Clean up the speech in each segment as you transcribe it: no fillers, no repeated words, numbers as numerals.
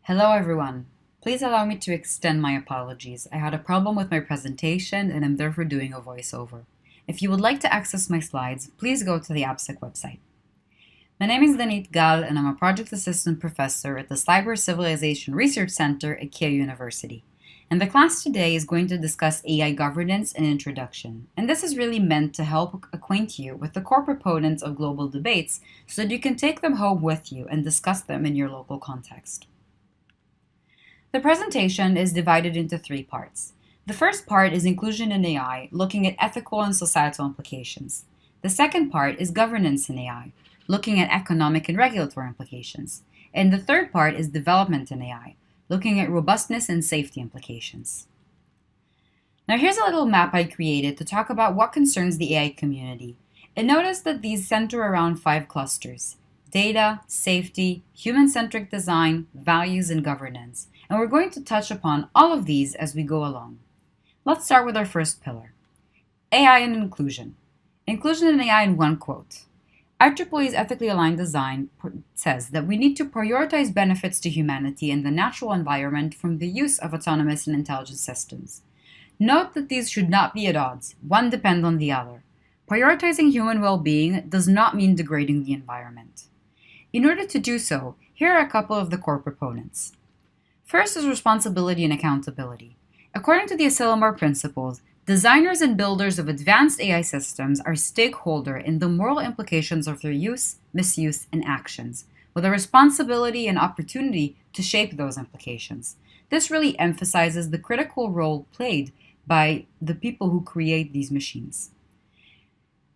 Hello everyone. Please allow me to extend my apologies. I had a problem with my presentation and I'm therefore doing a voiceover. If you would like to access my slides, please go to the APSIG website. My name is Danit Gal and I'm a project assistant professor at the Cyber Civilization Research Center at Keio University. And the class today is going to discuss AI governance and introduction. And this is really meant to help acquaint you with the core proponents of global debates so that you can take them home with you and discuss them in your local context. The presentation is divided into three parts. The first part is Inclusion in AI, looking at ethical and societal implications. The second part is Governance in AI, looking at economic and regulatory implications. And the third part is Development in AI, looking at robustness and safety implications. Now here's a little map I created to talk about what concerns the AI community. And notice that these center around 5 clusters: data, safety, human-centric design, values, and governance. And we're going to touch upon all of these as we go along. Let's start with our first pillar, AI and inclusion. Inclusion in AI in one quote. IEEE's ethically aligned design says that we need to prioritize benefits to humanity and the natural environment from the use of autonomous and intelligent systems. Note that these should not be at odds. One depends on the other. Prioritizing human well-being does not mean degrading the environment. In order to do so, here are a couple of the core proponents. First is responsibility and accountability. According to the Asilomar principles, designers and builders of advanced AI systems are stakeholders in the moral implications of their use, misuse, and actions, with a responsibility and opportunity to shape those implications. This really emphasizes the critical role played by the people who create these machines.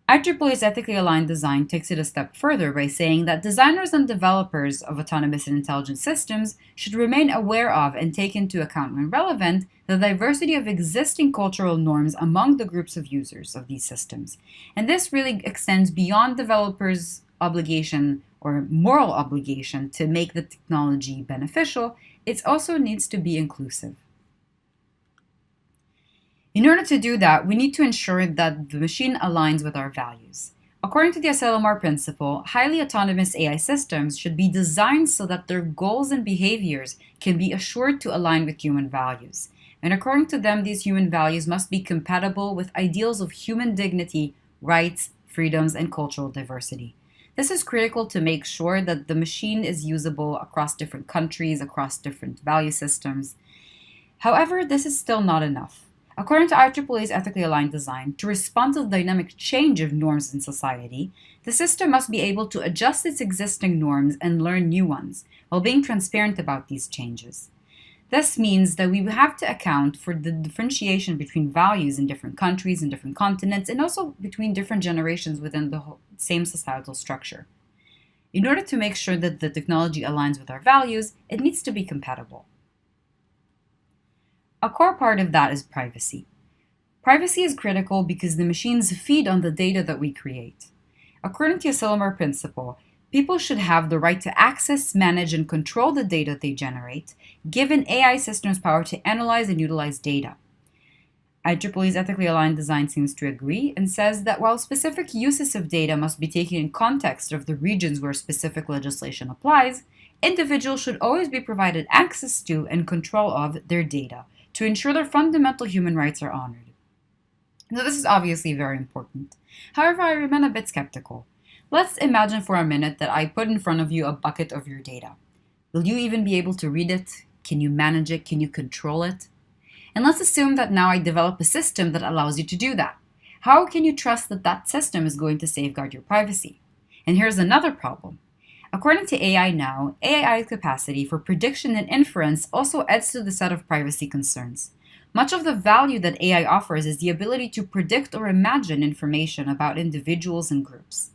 IEEE's ethically aligned design takes it a step further by saying that designers and developers of autonomous and intelligent systems should remain aware of and take into account when relevant the diversity of existing cultural norms among the groups of users of these systems. And this really extends beyond developers' obligation or moral obligation to make the technology beneficial. It also needs to be inclusive. In order to do that, we need to ensure that the machine aligns with our values. According to the Asilomar principle, highly autonomous AI systems should be designed so that their goals and behaviors can be assured to align with human values. And according to them, these human values must be compatible with ideals of human dignity, rights, freedoms, and cultural diversity. This is critical to make sure that the machine is usable across different countries, across different value systems. However, this is still not enough. According to IEEE's ethically aligned design, to respond to the dynamic change of norms in society, the system must be able to adjust its existing norms and learn new ones, while being transparent about these changes. This means that we have to account for the differentiation between values in different countries and different continents, and also between different generations within the same societal structure. In order to make sure that the technology aligns with our values, it needs to be compatible. A core part of that is privacy. Privacy is critical because the machines feed on the data that we create. According to the Asilomar principle, people should have the right to access, manage, and control the data they generate, given AI systems power to analyze and utilize data. IEEE's ethically aligned design seems to agree and says that while specific uses of data must be taken in context of the regions where specific legislation applies, individuals should always be provided access to and control of their data, to ensure their fundamental human rights are honored. Now, this is obviously very important. However, I remain a bit skeptical. Let's imagine for a minute that I put in front of you a bucket of your data. Will you even be able to read it? Can you manage it? Can you control it? And let's assume that now I develop a system that allows you to do that. How can you trust that that system is going to safeguard your privacy? And here's another problem. According to AI Now, AI's capacity for prediction and inference also adds to the set of privacy concerns. Much of the value that AI offers is the ability to predict or imagine information about individuals and groups.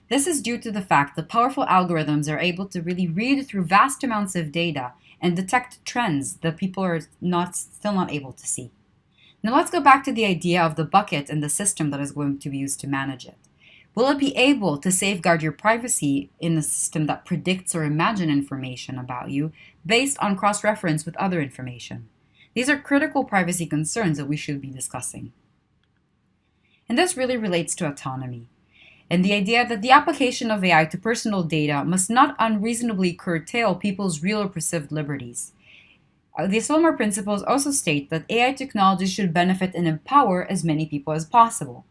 This is due to the fact that powerful algorithms are able to really read through vast amounts of data and detect trends that people are still not able to see. Now let's go back to the idea of the bucket and the system that is going to be used to manage it. Will it be able to safeguard your privacy in a system that predicts or imagines information about you based on cross-reference with other information? These are critical privacy concerns that we should be discussing. And this really relates to autonomy. and the idea that the application of AI to personal data must not unreasonably curtail people's real or perceived liberties. The Asilomar principles also state that AI technology should benefit and empower as many people as possible.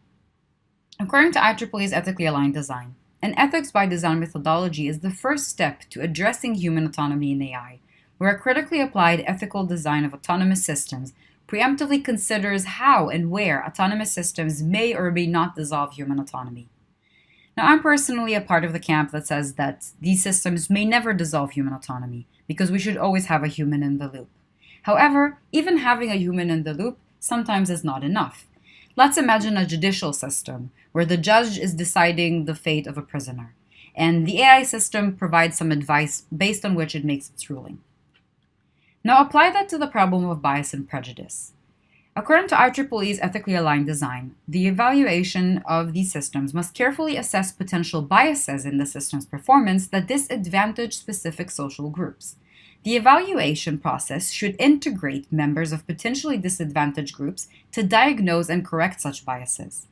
According to IEEE's ethically aligned design, an ethics by design methodology is the first step to addressing human autonomy in AI, where a critically applied ethical design of autonomous systems preemptively considers how and where autonomous systems may or may not dissolve human autonomy. Now, I'm personally a part of the camp that says that these systems may never dissolve human autonomy because we should always have a human in the loop. However, even having a human in the loop sometimes is not enough. Let's imagine a judicial system where the judge is deciding the fate of a prisoner, and the AI system provides some advice based on which it makes its ruling. Now apply that to the problem of bias and prejudice. According to IEEE's ethically aligned design, the evaluation of these systems must carefully assess potential biases in the system's performance that disadvantage specific social groups. The evaluation process should integrate members of potentially disadvantaged groups to diagnose and correct such biases.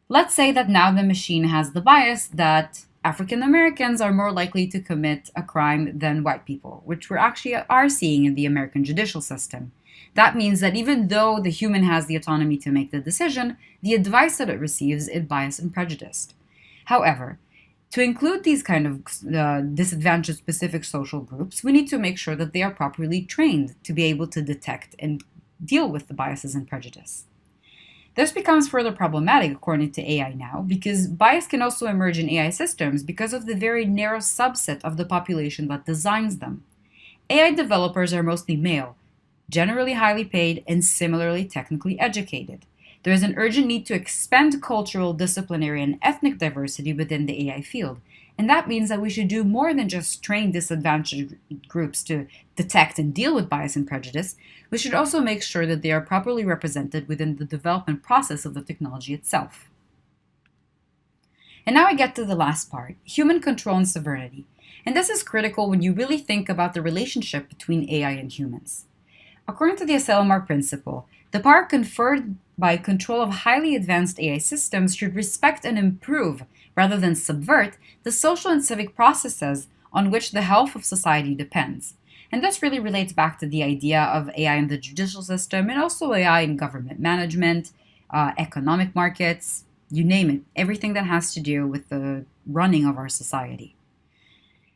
Let's say that now the machine has the bias that African Americans are more likely to commit a crime than white people, which we actually are seeing in the American judicial system. That means that even though the human has the autonomy to make the decision, the advice that it receives is biased and prejudiced. However, to include these kind of disadvantaged specific social groups, we need to make sure that they are properly trained to be able to detect and deal with the biases and prejudice. This becomes further problematic according to AI now, because bias can also emerge in AI systems because of the very narrow subset of the population that designs them. AI developers are mostly male, generally highly paid, and similarly technically educated. There is an urgent need to expand cultural, disciplinary, and ethnic diversity within the AI field, and that means that we should do more than just train disadvantaged groups to detect and deal with bias and prejudice. We should also make sure that they are properly represented within the development process of the technology itself. And now I get to the last part, human control and sovereignty. And this is critical when you really think about the relationship between AI and humans. According to the Asilomar principle, the power conferred by control of highly advanced AI systems should respect and improve, rather than subvert, the social and civic processes on which the health of society depends. And this really relates back to the idea of AI in the judicial system and also AI in government management, economic markets, you name it, everything that has to do with the running of our society.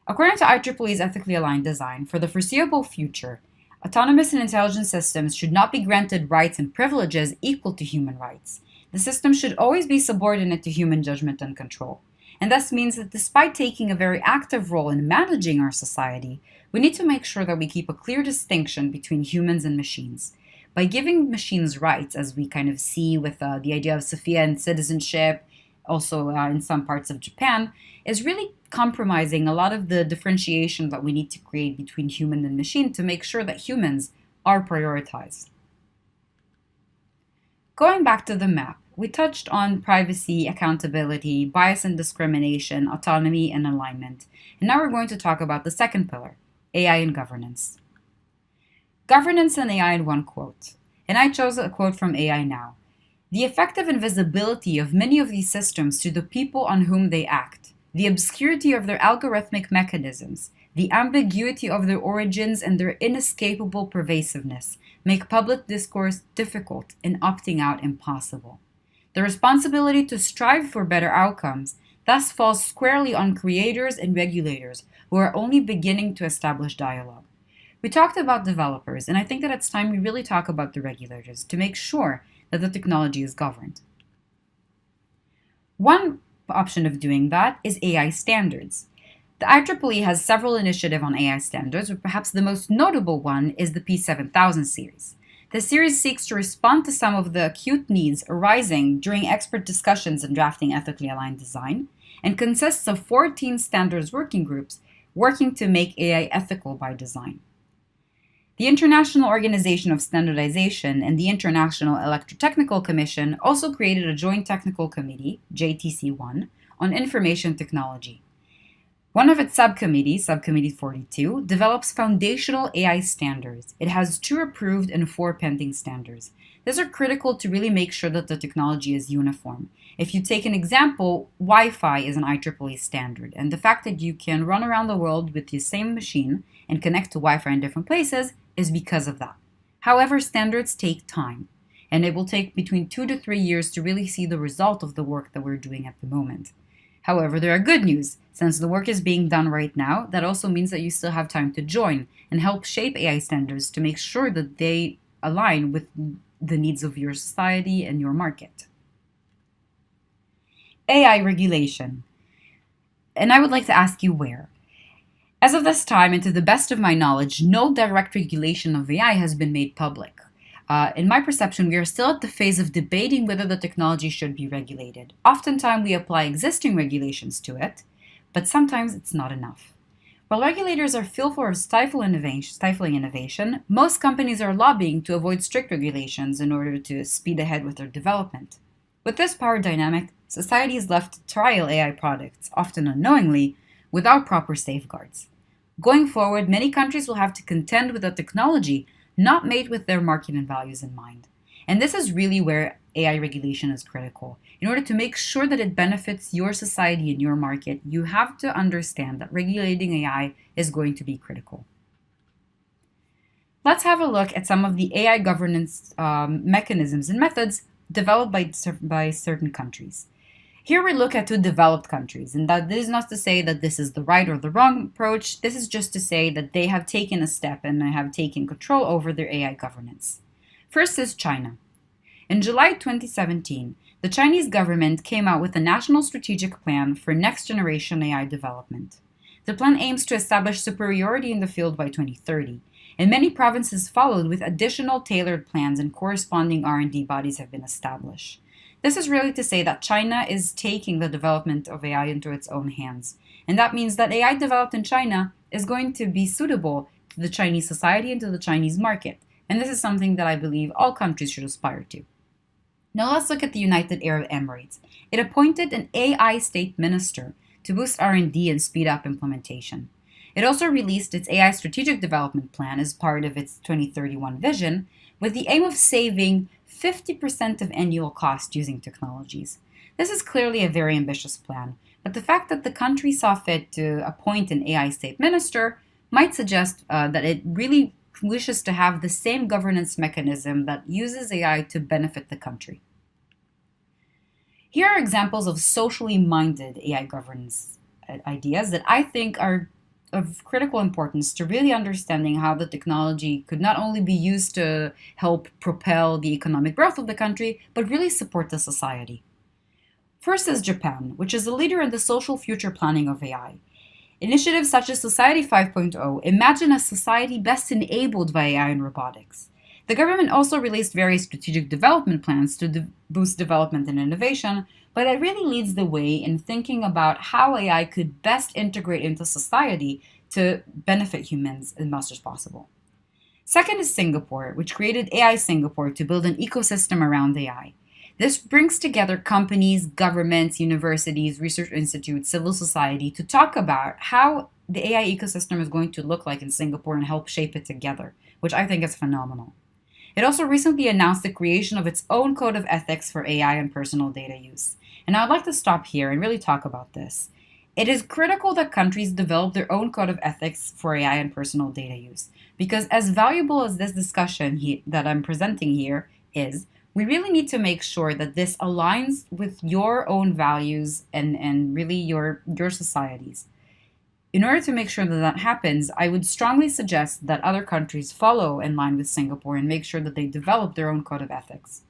According to IEEE's ethically aligned design, for the foreseeable future, autonomous and intelligent systems should not be granted rights and privileges equal to human rights. The system should always be subordinate to human judgment and control. And this means that despite taking a very active role in managing our society, we need to make sure that we keep a clear distinction between humans and machines. By giving machines rights, as we kind of see with the idea of Sophia and citizenship, also in some parts of Japan, is really compromising a lot of the differentiation that we need to create between human and machine to make sure that humans are prioritized. Going back to the map, we touched on privacy, accountability, bias and discrimination, autonomy, and alignment. And now we're going to talk about the second pillar, AI and governance. Governance and AI in one quote. And I chose a quote from AI Now. The effective invisibility of many of these systems to the people on whom they act, the obscurity of their algorithmic mechanisms, the ambiguity of their origins, and their inescapable pervasiveness make public discourse difficult and opting out impossible. The responsibility to strive for better outcomes thus falls squarely on creators and regulators who are only beginning to establish dialogue. We talked about developers, and I think that it's time we really talk about the regulators to make sure that the technology is governed. One option of doing that is AI standards. The IEEE has several initiatives on AI standards, but perhaps the most notable one is the P7000 series. The series seeks to respond to some of the acute needs arising during expert discussions in drafting ethically aligned design, and consists of 14 standards working groups working to make AI ethical by design. The International Organization of Standardization and the International Electrotechnical Commission also created a joint technical committee, JTC1, on information technology. One of its subcommittees, Subcommittee 42, develops foundational AI standards. It has 2 approved and 4 pending standards. These are critical to really make sure that the technology is uniform. If you take an example, Wi-Fi is an IEEE standard, and the fact that you can run around the world with the same machine and connect to Wi-Fi in different places is because of that. However, standards take time, and it will take between 2 to 3 years to really see the result of the work that we're doing at the moment. However, there are good news. Since the work is being done right now, that also means that you still have time to join and help shape AI standards to make sure that they align with the needs of your society and your market. AI regulation. And I would like to ask you where. As of this time, and to the best of my knowledge, no direct regulation of AI has been made public. In my perception, we are still at the phase of debating whether the technology should be regulated. Oftentimes, we apply existing regulations to it, but sometimes it's not enough. While regulators are fearful of stifling innovation, most companies are lobbying to avoid strict regulations in order to speed ahead with their development. With this power dynamic, society is left to trial AI products, often unknowingly, without proper safeguards. Going forward, many countries will have to contend with a technology not made with their market and values in mind. And this is really where AI regulation is critical. In order to make sure that it benefits your society and your market, you have to understand that regulating AI is going to be critical. Let's have a look at some of the AI governance mechanisms and methods developed by certain countries. Here we look at 2 developed countries, and that is not to say that this is the right or the wrong approach. This is just to say that they have taken a step and have taken control over their AI governance. First is China. In July 2017, the Chinese government came out with a national strategic plan for next-generation AI development. The plan aims to establish superiority in the field by 2030, and many provinces followed with additional tailored plans, and corresponding R&D bodies have been established. This is really to say that China is taking the development of AI into its own hands. And that means that AI developed in China is going to be suitable to the Chinese society and to the Chinese market. And this is something that I believe all countries should aspire to. Now let's look at the United Arab Emirates. It appointed an AI state minister to boost R&D and speed up implementation. It also released its AI strategic development plan as part of its 2031 vision, with the aim of saving 50% of annual cost using technologies. This is clearly a very ambitious plan, but the fact that the country saw fit to appoint an AI state minister might suggest that it really wishes to have the same governance mechanism that uses AI to benefit the country. Here are examples of socially minded AI governance ideas that I think are of critical importance to really understanding how the technology could not only be used to help propel the economic growth of the country, but really support the society. First is Japan, which is a leader in the social future planning of AI. Initiatives such as Society 5.0 imagine a society best enabled by AI and robotics. The government also released various strategic development plans to boost development and innovation, but it really leads the way in thinking about how AI could best integrate into society to benefit humans as much as possible. Second is Singapore, which created AI Singapore to build an ecosystem around AI. This brings together companies, governments, universities, research institutes, civil society to talk about how the AI ecosystem is going to look like in Singapore and help shape it together, which I think is phenomenal. It also recently announced the creation of its own code of ethics for AI and personal data use. And I'd like to stop here and really talk about this. It is critical that countries develop their own code of ethics for AI and personal data use, because as valuable as this discussion that I'm presenting here is, we really need to make sure that this aligns with your own values and really your societies. In order to make sure that that happens, I would strongly suggest that other countries follow in line with Singapore and make sure that they develop their own code of ethics.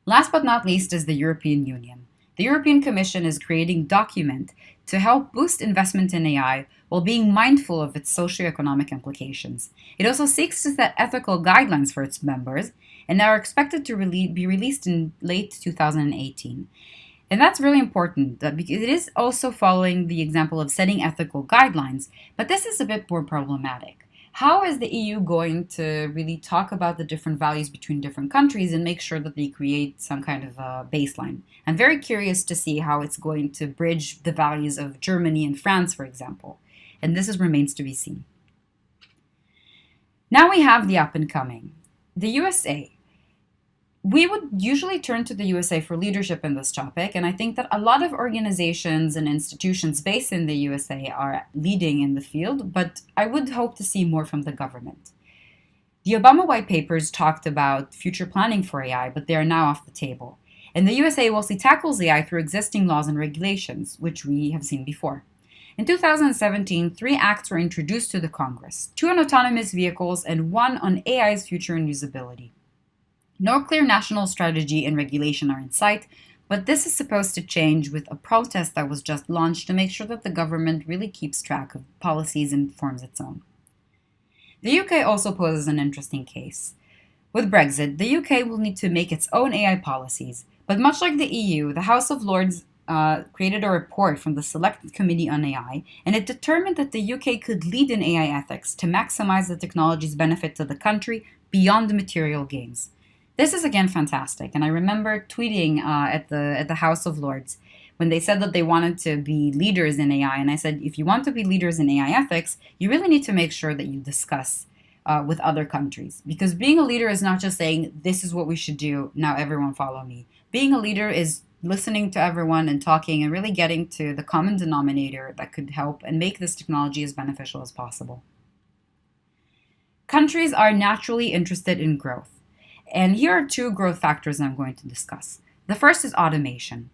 Last but not least is the European Union. The European Commission is creating a document to help boost investment in AI while being mindful of its socioeconomic implications. It also seeks to set ethical guidelines for its members, and are expected to be released in late 2018. And that's really important because it is also following the example of setting ethical guidelines, but this is a bit more problematic. How is the EU going to really talk about the different values between different countries and make sure that they create some kind of a baseline? I'm very curious to see how it's going to bridge the values of Germany and France, for example. And this remains to be seen. Now we have the up and coming. The USA. We would usually turn to the USA for leadership in this topic, and I think that a lot of organizations and institutions based in the USA are leading in the field, but I would hope to see more from the government. The Obama white papers talked about future planning for AI, but they are now off the table. And the USA mostly tackles AI through existing laws and regulations, which we have seen before. In 2017, three acts were introduced to the Congress, two on autonomous vehicles and one on AI's future and usability. No clear national strategy and regulation are in sight, but this is supposed to change with a protest that was just launched to make sure that the government really keeps track of policies and forms its own. The UK also poses an interesting case. With Brexit, the UK will need to make its own AI policies, but much like the EU, the House of Lords created a report from the Select Committee on AI, and it determined that the UK could lead in AI ethics to maximize the technology's benefit to the country beyond the material gains. This is again fantastic, and I remember tweeting at the House of Lords when they said that they wanted to be leaders in AI, and I said, if you want to be leaders in AI ethics, you really need to make sure that you discuss with other countries, because being a leader is not just saying this is what we should do, now everyone follow me. Being a leader is listening to everyone and talking and really getting to the common denominator that could help and make this technology as beneficial as possible. Countries are naturally interested in growth. And here are two growth factors I'm going to discuss. The first is automation.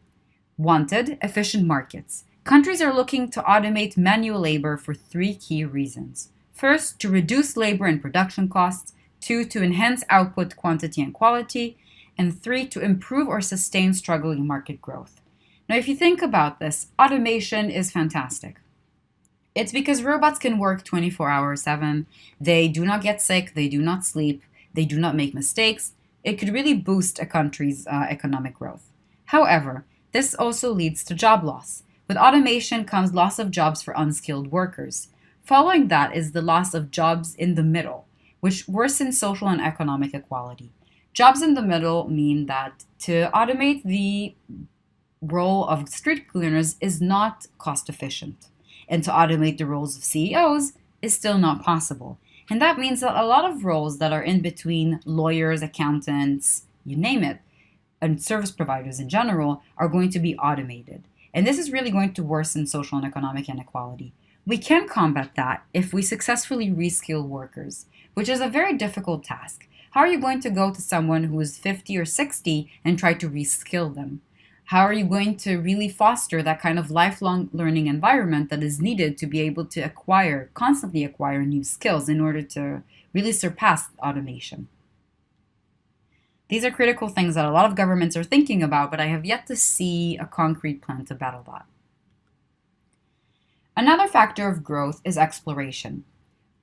Wanted, efficient markets. Countries are looking to automate manual labor for three key reasons. First, to reduce labor and production costs. Two, to enhance output quantity and quality. And three, to improve or sustain struggling market growth. Now, if you think about this, automation is fantastic. It's because robots can work 24 hours 7. They do not get sick. They do not sleep. They do not make mistakes. It could really boost a country's economic growth. However, this also leads to job loss. With automation comes loss of jobs for unskilled workers. Following that is the loss of jobs in the middle, which worsens social and economic equality. Jobs in the middle mean that to automate the role of street cleaners is not cost efficient, and to automate the roles of CEOs is still not possible. And that means that a lot of roles that are in between lawyers, accountants, you name it, and service providers in general are going to be automated. And this is really going to worsen social and economic inequality. We can combat that if we successfully reskill workers, which is a very difficult task. How are you going to go to someone who is 50 or 60 and try to reskill them? How are you going to really foster that kind of lifelong learning environment that is needed to be able to constantly acquire new skills in order to really surpass automation? These are critical things that a lot of governments are thinking about, but I have yet to see a concrete plan to battle that. Another factor of growth is exploration.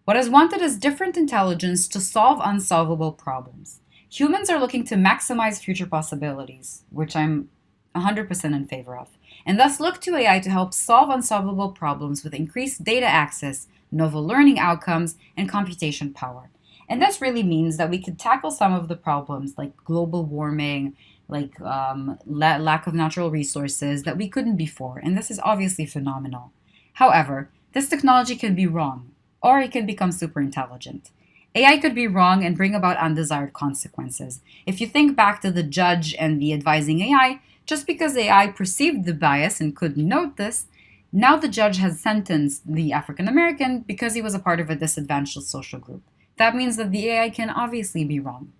What is wanted is different intelligence to solve unsolvable problems. Humans are looking to maximize future possibilities, which I'm 100% in favor of, and thus look to AI to help solve unsolvable problems with increased data access, novel learning outcomes, and computation power. And this really means that we could tackle some of the problems like global warming, like lack of natural resources that we couldn't before, and this is obviously phenomenal. However, this technology can be wrong, or it can become super intelligent. AI could be wrong and bring about undesired consequences. If you think back to the judge and the advising AI, just because AI perceived the bias and couldn't note this, now the judge has sentenced the African American because he was a part of a disadvantaged social group. That means that the AI can obviously be wrong.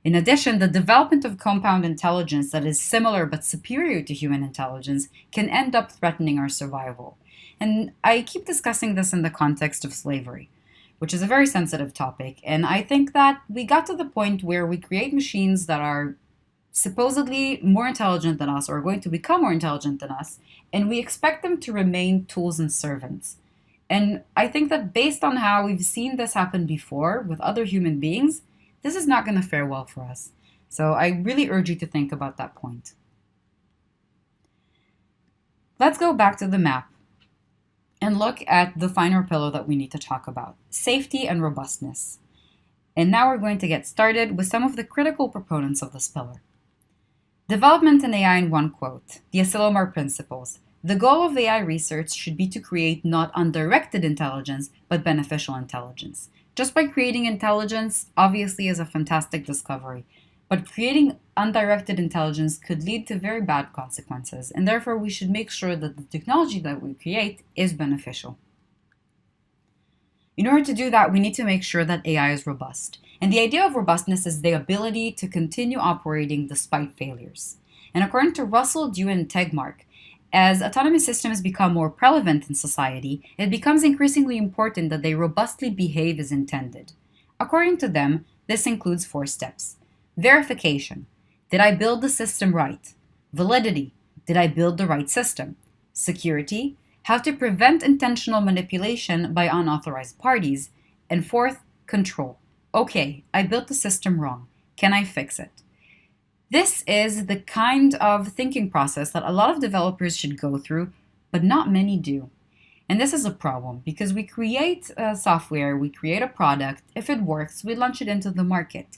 In addition, the development of compound intelligence that is similar but superior to human intelligence can end up threatening our survival. And I keep discussing this in the context of slavery, which is a very sensitive topic. And I think that we got to the point where we create machines that are supposedly more intelligent than us or are going to become more intelligent than us, and we expect them to remain tools and servants. And I think that based on how we've seen this happen before with other human beings, this is not going to fare well for us. So I really urge you to think about that point. Let's go back to the map and look at the finer pillar that we need to talk about, safety and robustness. And now we're going to get started with some of the critical proponents of this pillar. Development in AI in one quote, the Asilomar Principles. The goal of AI research should be to create not undirected intelligence, but beneficial intelligence. Just by creating intelligence, obviously, is a fantastic discovery. But creating undirected intelligence could lead to very bad consequences, and therefore we should make sure that the technology that we create is beneficial. In order to do that, we need to make sure that AI is robust. And the idea of robustness is the ability to continue operating despite failures. And according to Russell, Dew, and Tegmark, as autonomous systems become more prevalent in society, it becomes increasingly important that they robustly behave as intended. According to them, this includes 4 steps. Verification. Did I build the system right? Validity. Did I build the right system? Security. How to prevent intentional manipulation by unauthorized parties. And 4th, control. Okay, I built the system wrong. Can I fix it? This is the kind of thinking process that a lot of developers should go through, but not many do. And this is a problem because we create software, we create a product. If it works, we launch it into the market.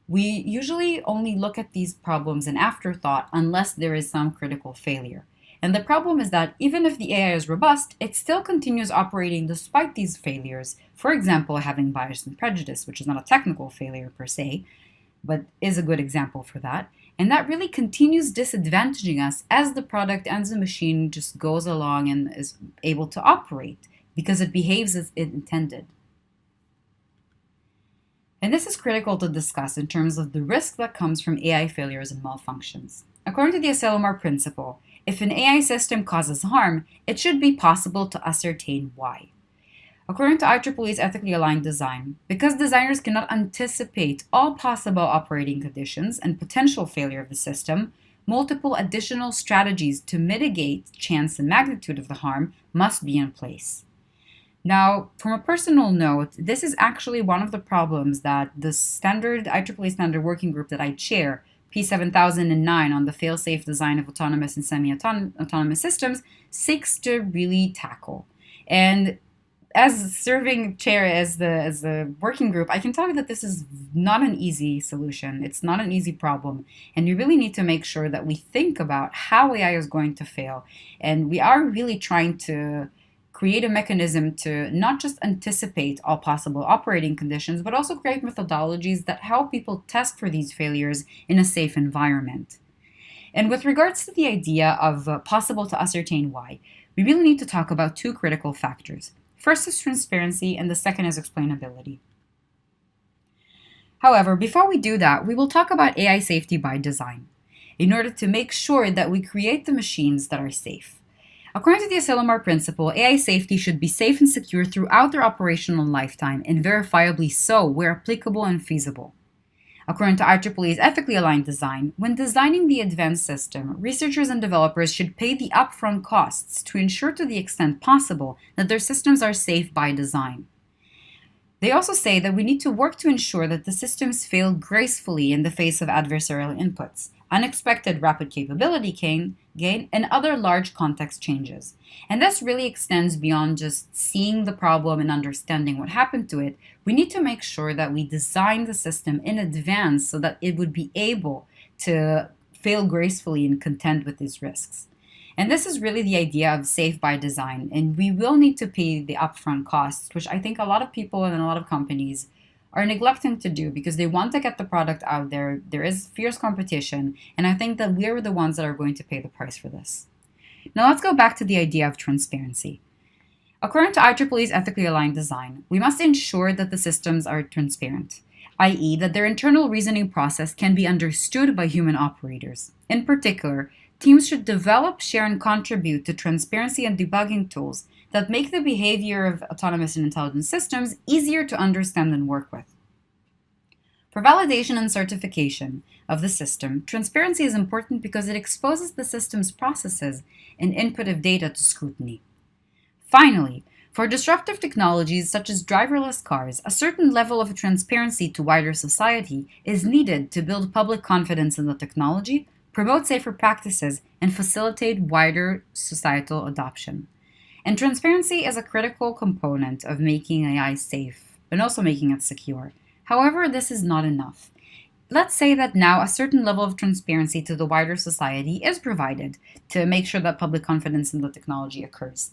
We usually only look at these problems in afterthought unless there is some critical failure. And the problem is that even if the AI is robust, it still continues operating despite these failures. For example, having bias and prejudice, which is not a technical failure per se, but is a good example for that. And that really continues disadvantaging us as the product and the machine just goes along and is able to operate because it behaves as it intended. And this is critical to discuss in terms of the risk that comes from AI failures and malfunctions. According to the Asilomar principle, if an AI system causes harm, it should be possible to ascertain why. According to IEEE's ethically aligned design, because designers cannot anticipate all possible operating conditions and potential failure of the system, multiple additional strategies to mitigate chance and magnitude of the harm must be in place. Now, from a personal note, this is actually one of the problems that the IEEE standard working group that I chair, P7009 on the fail-safe design of autonomous and semi-autonomous systems, seeks to really tackle. And as serving chair as the working group, I can tell you that this is not an easy solution. It's not an easy problem. And you really need to make sure that we think about how AI is going to fail. And we are really trying to create a mechanism to not just anticipate all possible operating conditions, but also create methodologies that help people test for these failures in a safe environment. And with regards to the idea of possible to ascertain why, we really need to talk about 2 critical factors. First is transparency, and the second is explainability. However, before we do that, we will talk about AI safety by design, in order to make sure that we create the machines that are safe. According to the Asilomar principle, AI safety should be safe and secure throughout their operational lifetime, and verifiably so where applicable and feasible. According to IEEE's ethically aligned design, when designing the advanced system, researchers and developers should pay the upfront costs to ensure to the extent possible that their systems are safe by design. They also say that we need to work to ensure that the systems fail gracefully in the face of adversarial inputs, unexpected rapid capability gain, and other large context changes. And this really extends beyond just seeing the problem and understanding what happened to it. We need to make sure that we design the system in advance so that it would be able to fail gracefully and contend with these risks. And this is really the idea of safe by design. And we will need to pay the upfront costs, which I think a lot of people and a lot of companies are neglecting to do because they want to get the product out there. There is fierce competition, and I think that we're the ones that are going to pay the price for this. Now let's go back to the idea of transparency. According to IEEE's ethically aligned design, we must ensure that the systems are transparent, i.e. that their internal reasoning process can be understood by human operators. In particular, teams should develop, share, and contribute to transparency and debugging tools that make the behavior of autonomous and intelligent systems easier to understand and work with. For validation and certification of the system, transparency is important because it exposes the system's processes and input of data to scrutiny. Finally, for disruptive technologies such as driverless cars, a certain level of transparency to wider society is needed to build public confidence in the technology, promote safer practices, and facilitate wider societal adoption. And transparency is a critical component of making AI safe and also making it secure. However, this is not enough. Let's say that now a certain level of transparency to the wider society is provided to make sure that public confidence in the technology occurs.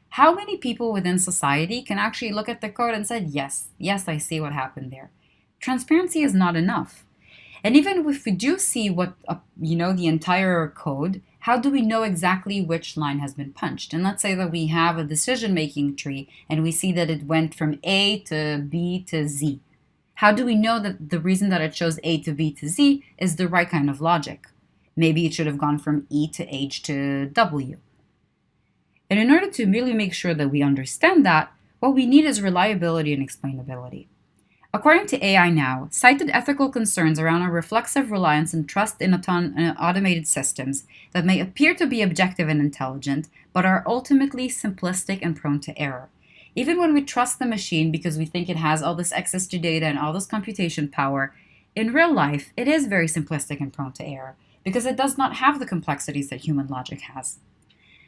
How many people within society can actually look at the code and say, yes, I see what happened there? Transparency is not enough. And even if we do see the entire code, how do we know exactly which line has been punched? And let's say that we have a decision-making tree and we see that it went from A to B to Z. How do we know that the reason that it shows A to B to Z is the right kind of logic? Maybe it should have gone from E to H to W. And in order to really make sure that we understand that, what we need is reliability and explainability. According to AI Now, cited ethical concerns around our reflexive reliance and trust in automated systems that may appear to be objective and intelligent, but are ultimately simplistic and prone to error. Even when we trust the machine because we think it has all this access to data and all this computation power, in real life, it is very simplistic and prone to error because it does not have the complexities that human logic has.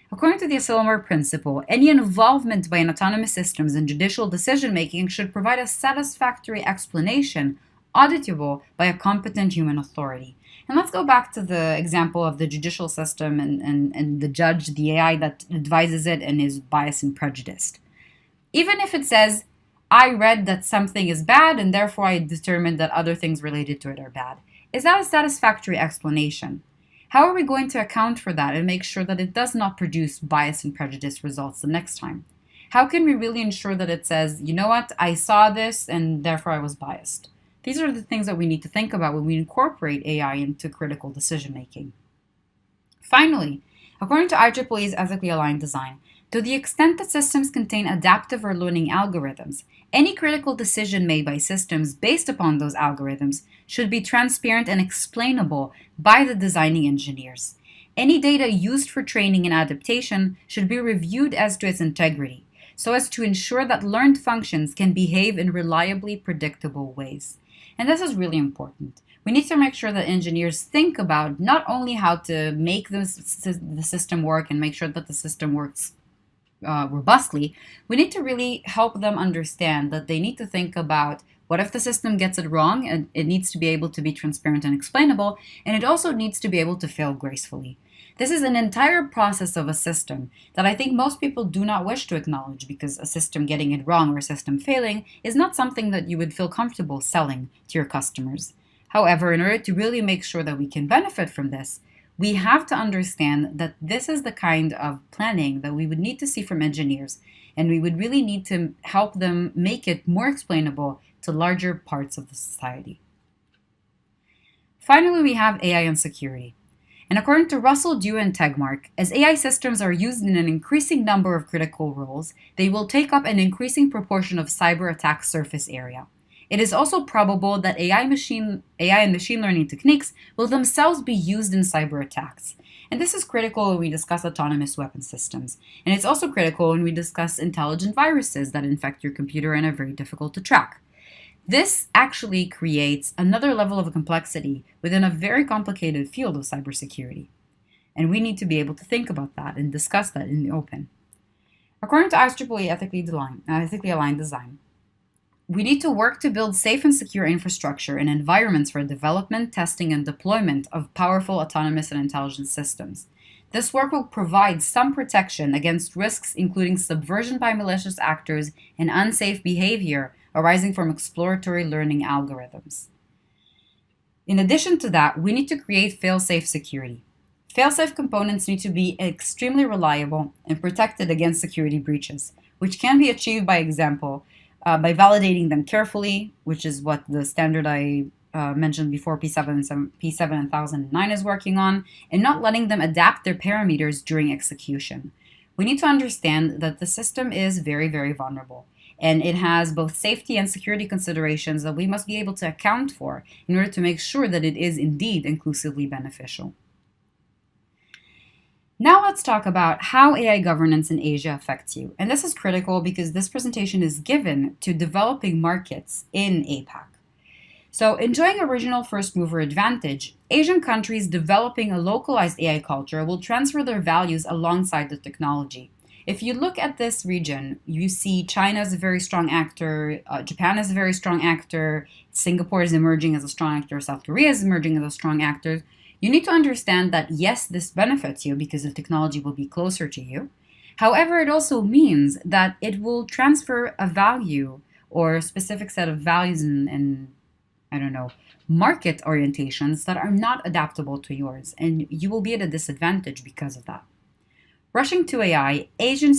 According to the Asilomar principle, any involvement by an autonomous systems in judicial decision-making should provide a satisfactory explanation, auditable by a competent human authority. And let's go back to the example of the judicial system and the judge, the AI that advises it and is biased and prejudiced. Even if it says, I read that something is bad and therefore I determined that other things related to it are bad, is that a satisfactory explanation? How are we going to account for that and make sure that it does not produce bias and prejudice results the next time? How can we really ensure that it says, you know what, I saw this and therefore I was biased? These are the things that we need to think about when we incorporate AI into critical decision making. Finally, according to IEEE's ethically aligned design, to the extent that systems contain adaptive or learning algorithms, any critical decision made by systems based upon those algorithms should be transparent and explainable by the designing engineers. Any data used for training and adaptation should be reviewed as to its integrity, so as to ensure that learned functions can behave in reliably predictable ways. And this is really important. We need to make sure that engineers think about not only how to make the system work and make sure that the system works robustly, we need to really help them understand that they need to think about what if the system gets it wrong, and it needs to be able to be transparent and explainable, and it also needs to be able to fail gracefully. This is an entire process of a system that I think most people do not wish to acknowledge, because a system getting it wrong or a system failing is not something that you would feel comfortable selling to your customers. However, in order to really make sure that we can benefit from this, we have to understand that this is the kind of planning that we would need to see from engineers, and we would really need to help them make it more explainable to larger parts of the society. Finally, we have AI and security. And according to Russell, Dew, and Tegmark, as AI systems are used in an increasing number of critical roles, they will take up an increasing proportion of cyber attack surface area. It is also probable that AI and machine learning techniques will themselves be used in cyber attacks. And this is critical when we discuss autonomous weapon systems. And it's also critical when we discuss intelligent viruses that infect your computer and are very difficult to track. This actually creates another level of complexity within a very complicated field of cybersecurity. And we need to be able to think about that and discuss that in the open. According to IEEE ethically aligned design, we need to work to build safe and secure infrastructure and environments for development, testing, and deployment of powerful autonomous and intelligent systems. This work will provide some protection against risks including subversion by malicious actors and unsafe behavior arising from exploratory learning algorithms. In addition to that, we need to create fail-safe security. Fail-safe components need to be extremely reliable and protected against security breaches, which can be achieved, by example, by validating them carefully, which is what the standard I mentioned before, P7009 is working on, and not letting them adapt their parameters during execution. We need to understand that the system is very, very vulnerable, and it has both safety and security considerations that we must be able to account for in order to make sure that it is indeed inclusively beneficial. Now let's talk about how AI governance in Asia affects you. And this is critical because this presentation is given to developing markets in APAC. So, enjoying a regional first mover advantage, Asian countries developing a localized AI culture will transfer their values alongside the technology. If you look at this region, you see China is a very strong actor, Japan is a very strong actor, Singapore is emerging as a strong actor, South Korea is emerging as a strong actor. You need to understand that, yes, this benefits you because the technology will be closer to you. However, it also means that it will transfer a value or a specific set of values and I don't know, market orientations that are not adaptable to yours, and you will be at a disadvantage because of that. Rushing to AI, Asian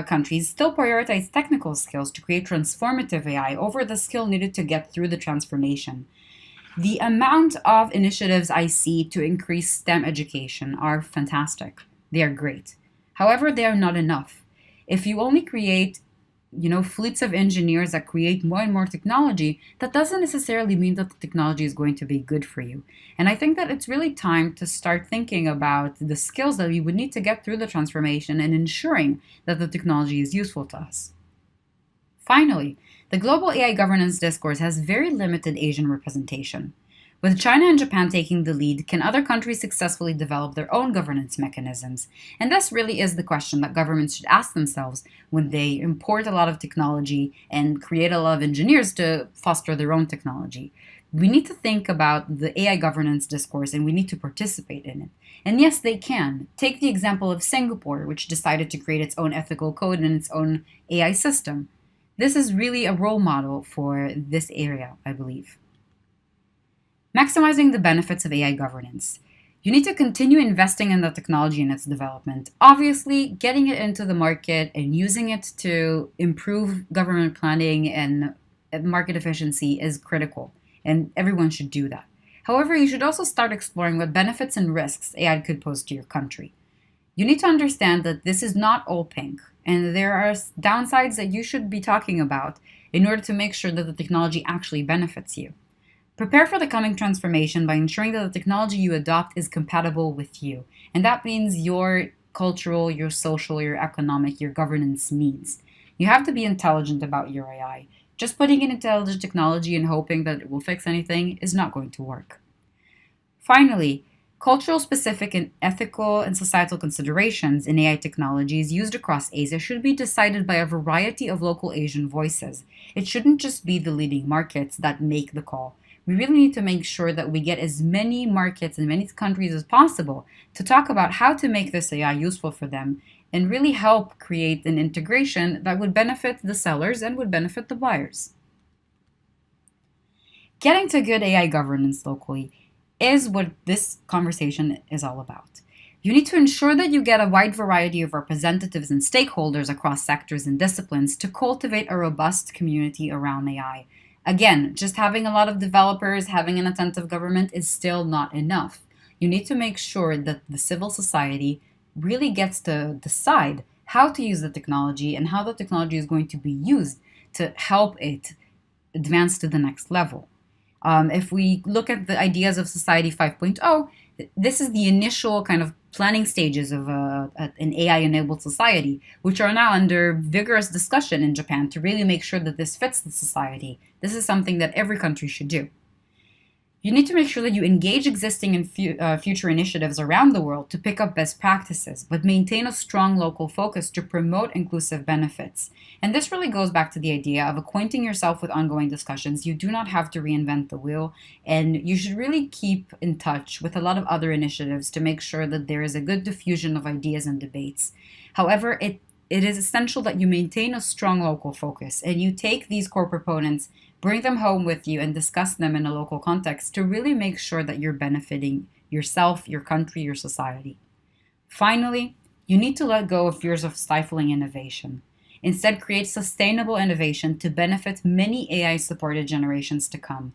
countries still prioritize technical skills to create transformative AI over the skill needed to get through the transformation. The amount of initiatives I see to increase STEM education are fantastic. They are great. However, they are not enough. If you only create fleets of engineers that create more and more technology, that doesn't necessarily mean that the technology is going to be good for you. And I think that it's really time to start thinking about the skills that we would need to get through the transformation and ensuring that the technology is useful to us. Finally, the global AI governance discourse has very limited Asian representation. With China and Japan taking the lead, can other countries successfully develop their own governance mechanisms? And this really is the question that governments should ask themselves when they import a lot of technology and create a lot of engineers to foster their own technology. We need to think about the AI governance discourse and we need to participate in it. And yes, they can. Take the example of Singapore, which decided to create its own ethical code and its own AI system. This is really a role model for this area, I believe. Maximizing the benefits of AI governance. You need to continue investing in the technology and its development. Obviously, getting it into the market and using it to improve government planning and market efficiency is critical, and everyone should do that. However, you should also start exploring what benefits and risks AI could pose to your country. You need to understand that this is not all pink, and there are downsides that you should be talking about in order to make sure that the technology actually benefits you. Prepare for the coming transformation by ensuring that the technology you adopt is compatible with you. And that means your cultural, your social, your economic, your governance needs. You have to be intelligent about your AI. Just putting in intelligent technology and hoping that it will fix anything is not going to work. Finally, cultural specific and ethical and societal considerations in AI technologies used across Asia should be decided by a variety of local Asian voices. It shouldn't just be the leading markets that make the call. We really need to make sure that we get as many markets and many countries as possible to talk about how to make this AI useful for them and really help create an integration that would benefit the sellers and would benefit the buyers. Getting to good AI governance locally is what this conversation is all about. You need to ensure that you get a wide variety of representatives and stakeholders across sectors and disciplines to cultivate a robust community around AI. Again, just having a lot of developers, having an attentive government is still not enough. You need to make sure that the civil society really gets to decide how to use the technology and how the technology is going to be used to help it advance to the next level. If we look at the ideas of Society 5.0, this is the initial kind of planning stages of an AI-enabled society, which are now under vigorous discussion in Japan to really make sure that this fits the society. This is something that every country should do. You need to make sure that you engage existing and future initiatives around the world to pick up best practices, but maintain a strong local focus to promote inclusive benefits. And this really goes back to the idea of acquainting yourself with ongoing discussions. You do not have to reinvent the wheel, and you should really keep in touch with a lot of other initiatives to make sure that there is a good diffusion of ideas and debates. However, it is essential that you maintain a strong local focus and you take these core proponents, bring them home with you, and discuss them in a local context to really make sure that you're benefiting yourself, your country, your society. Finally, you need to let go of fears of stifling innovation. Instead, create sustainable innovation to benefit many AI supported generations to come.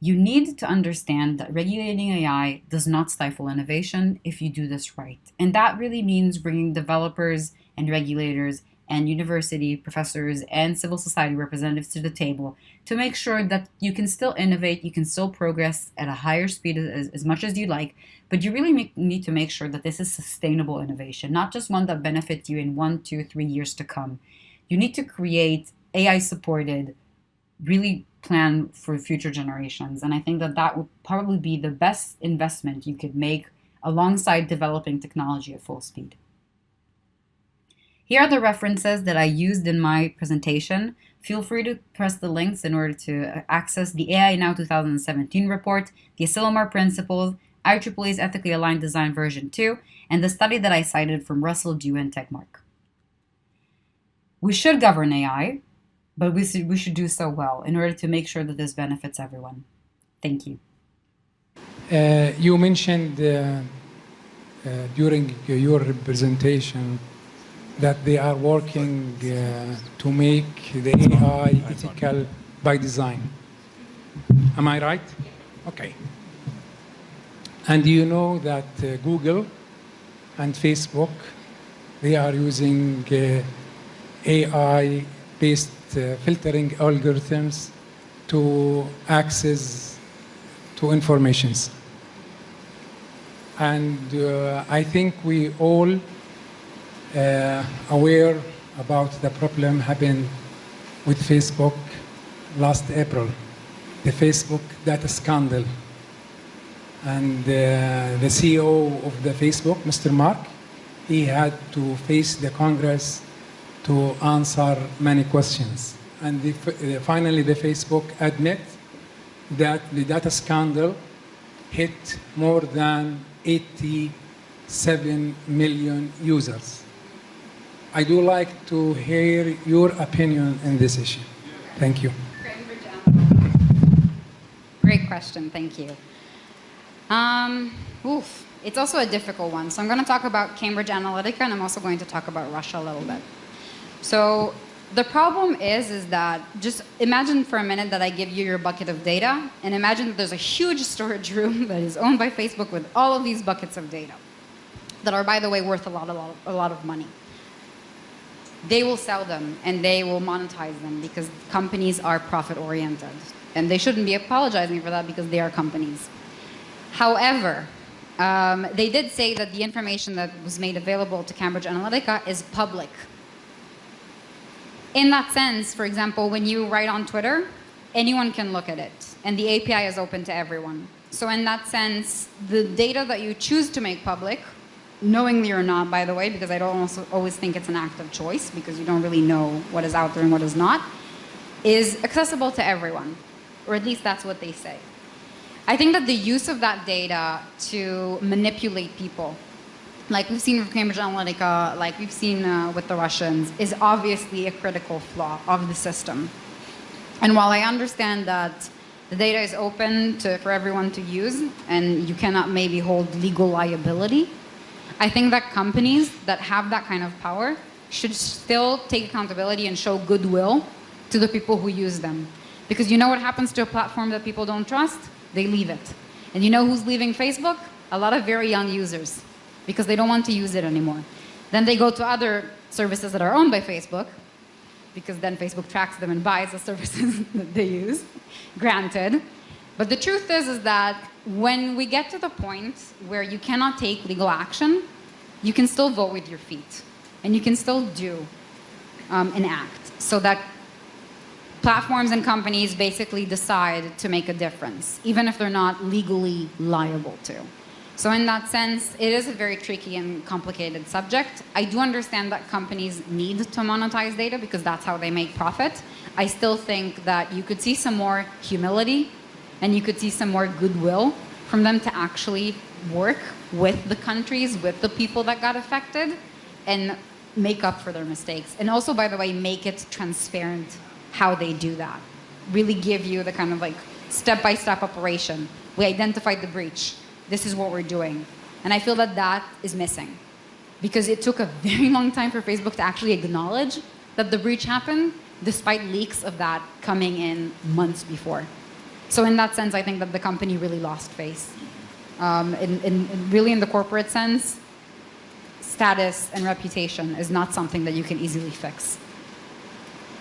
You need to understand that regulating AI does not stifle innovation if you do this right. And that really means bringing developers and regulators and university professors and civil society representatives to the table to make sure that you can still innovate, you can still progress at a higher speed as much as you like, but you really need to make sure that this is sustainable innovation, not just one that benefits you in 1, 2, 3 years to come. You need to create AI supported, really plan for future generations. And I think that that would probably be the best investment you could make alongside developing technology at full speed. Here are the references that I used in my presentation. Feel free to press the links in order to access the AI Now 2017 report, the Asilomar Principles, IEEE's Ethically Aligned Design version 2, and the study that I cited from Russell, Dew, and Tegmark. We should govern AI. but we should do so well in order to make sure that this benefits everyone. Thank you. You mentioned during your presentation that they are working to make the AI ethical by design. Am I right? Okay. And you know that Google and Facebook, they are using AI-based filtering algorithms to access to informations. And I think we all aware about the problem happened with Facebook last April, the Facebook data scandal. And the CEO of the Facebook, Mr. Mark, he had to face the Congress to answer many questions. And finally, the Facebook admit that the data scandal hit more than 87 million users. I do like to hear your opinion on this issue. Thank you. Great question, thank you. It's also a difficult one. So I'm going to talk about Cambridge Analytica, and I'm also going to talk about Russia a little bit. So the problem is that just imagine for a minute that I give you your bucket of data, and imagine that there's a huge storage room that is owned by Facebook with all of these buckets of data that are, by the way, worth a lot of money. They will sell them, and they will monetize them because companies are profit-oriented. And they shouldn't be apologizing for that because they are companies. However, they did say that the information that was made available to Cambridge Analytica is public. In that sense, for example, when you write on Twitter, anyone can look at it, and the API is open to everyone. So in that sense, the data that you choose to make public, knowingly or not, by the way, because I don't also always think it's an act of choice, because you don't really know what is out there and what is not, is accessible to everyone, or at least that's what they say. I think that the use of that data to manipulate people, like we've seen with Cambridge Analytica, like we've seen with the Russians, is obviously a critical flaw of the system. And while I understand that the data is open for everyone to use, and you cannot maybe hold legal liability, I think that companies that have that kind of power should still take accountability and show goodwill to the people who use them. Because you know what happens to a platform that people don't trust? They leave it. And you know who's leaving Facebook? A lot of very young users, because they don't want to use it anymore. Then they go to other services that are owned by Facebook, because then Facebook tracks them and buys the services that they use, granted. But the truth is that when we get to the point where you cannot take legal action, you can still vote with your feet. And you can still do an act so that platforms and companies basically decide to make a difference, even if they're not legally liable to. So in that sense, it is a very tricky and complicated subject. I do understand that companies need to monetize data because that's how they make profit. I still think that you could see some more humility and you could see some more goodwill from them to actually work with the countries, with the people that got affected, and make up for their mistakes. And also, by the way, make it transparent how they do that. Really give you the kind of like step-by-step operation. We identified the breach. This is what we're doing. And I feel that that is missing because it took a very long time for Facebook to actually acknowledge that the breach happened despite leaks of that coming in months before. So in that sense, I think that the company really lost face. Really in the corporate sense, status and reputation is not something that you can easily fix.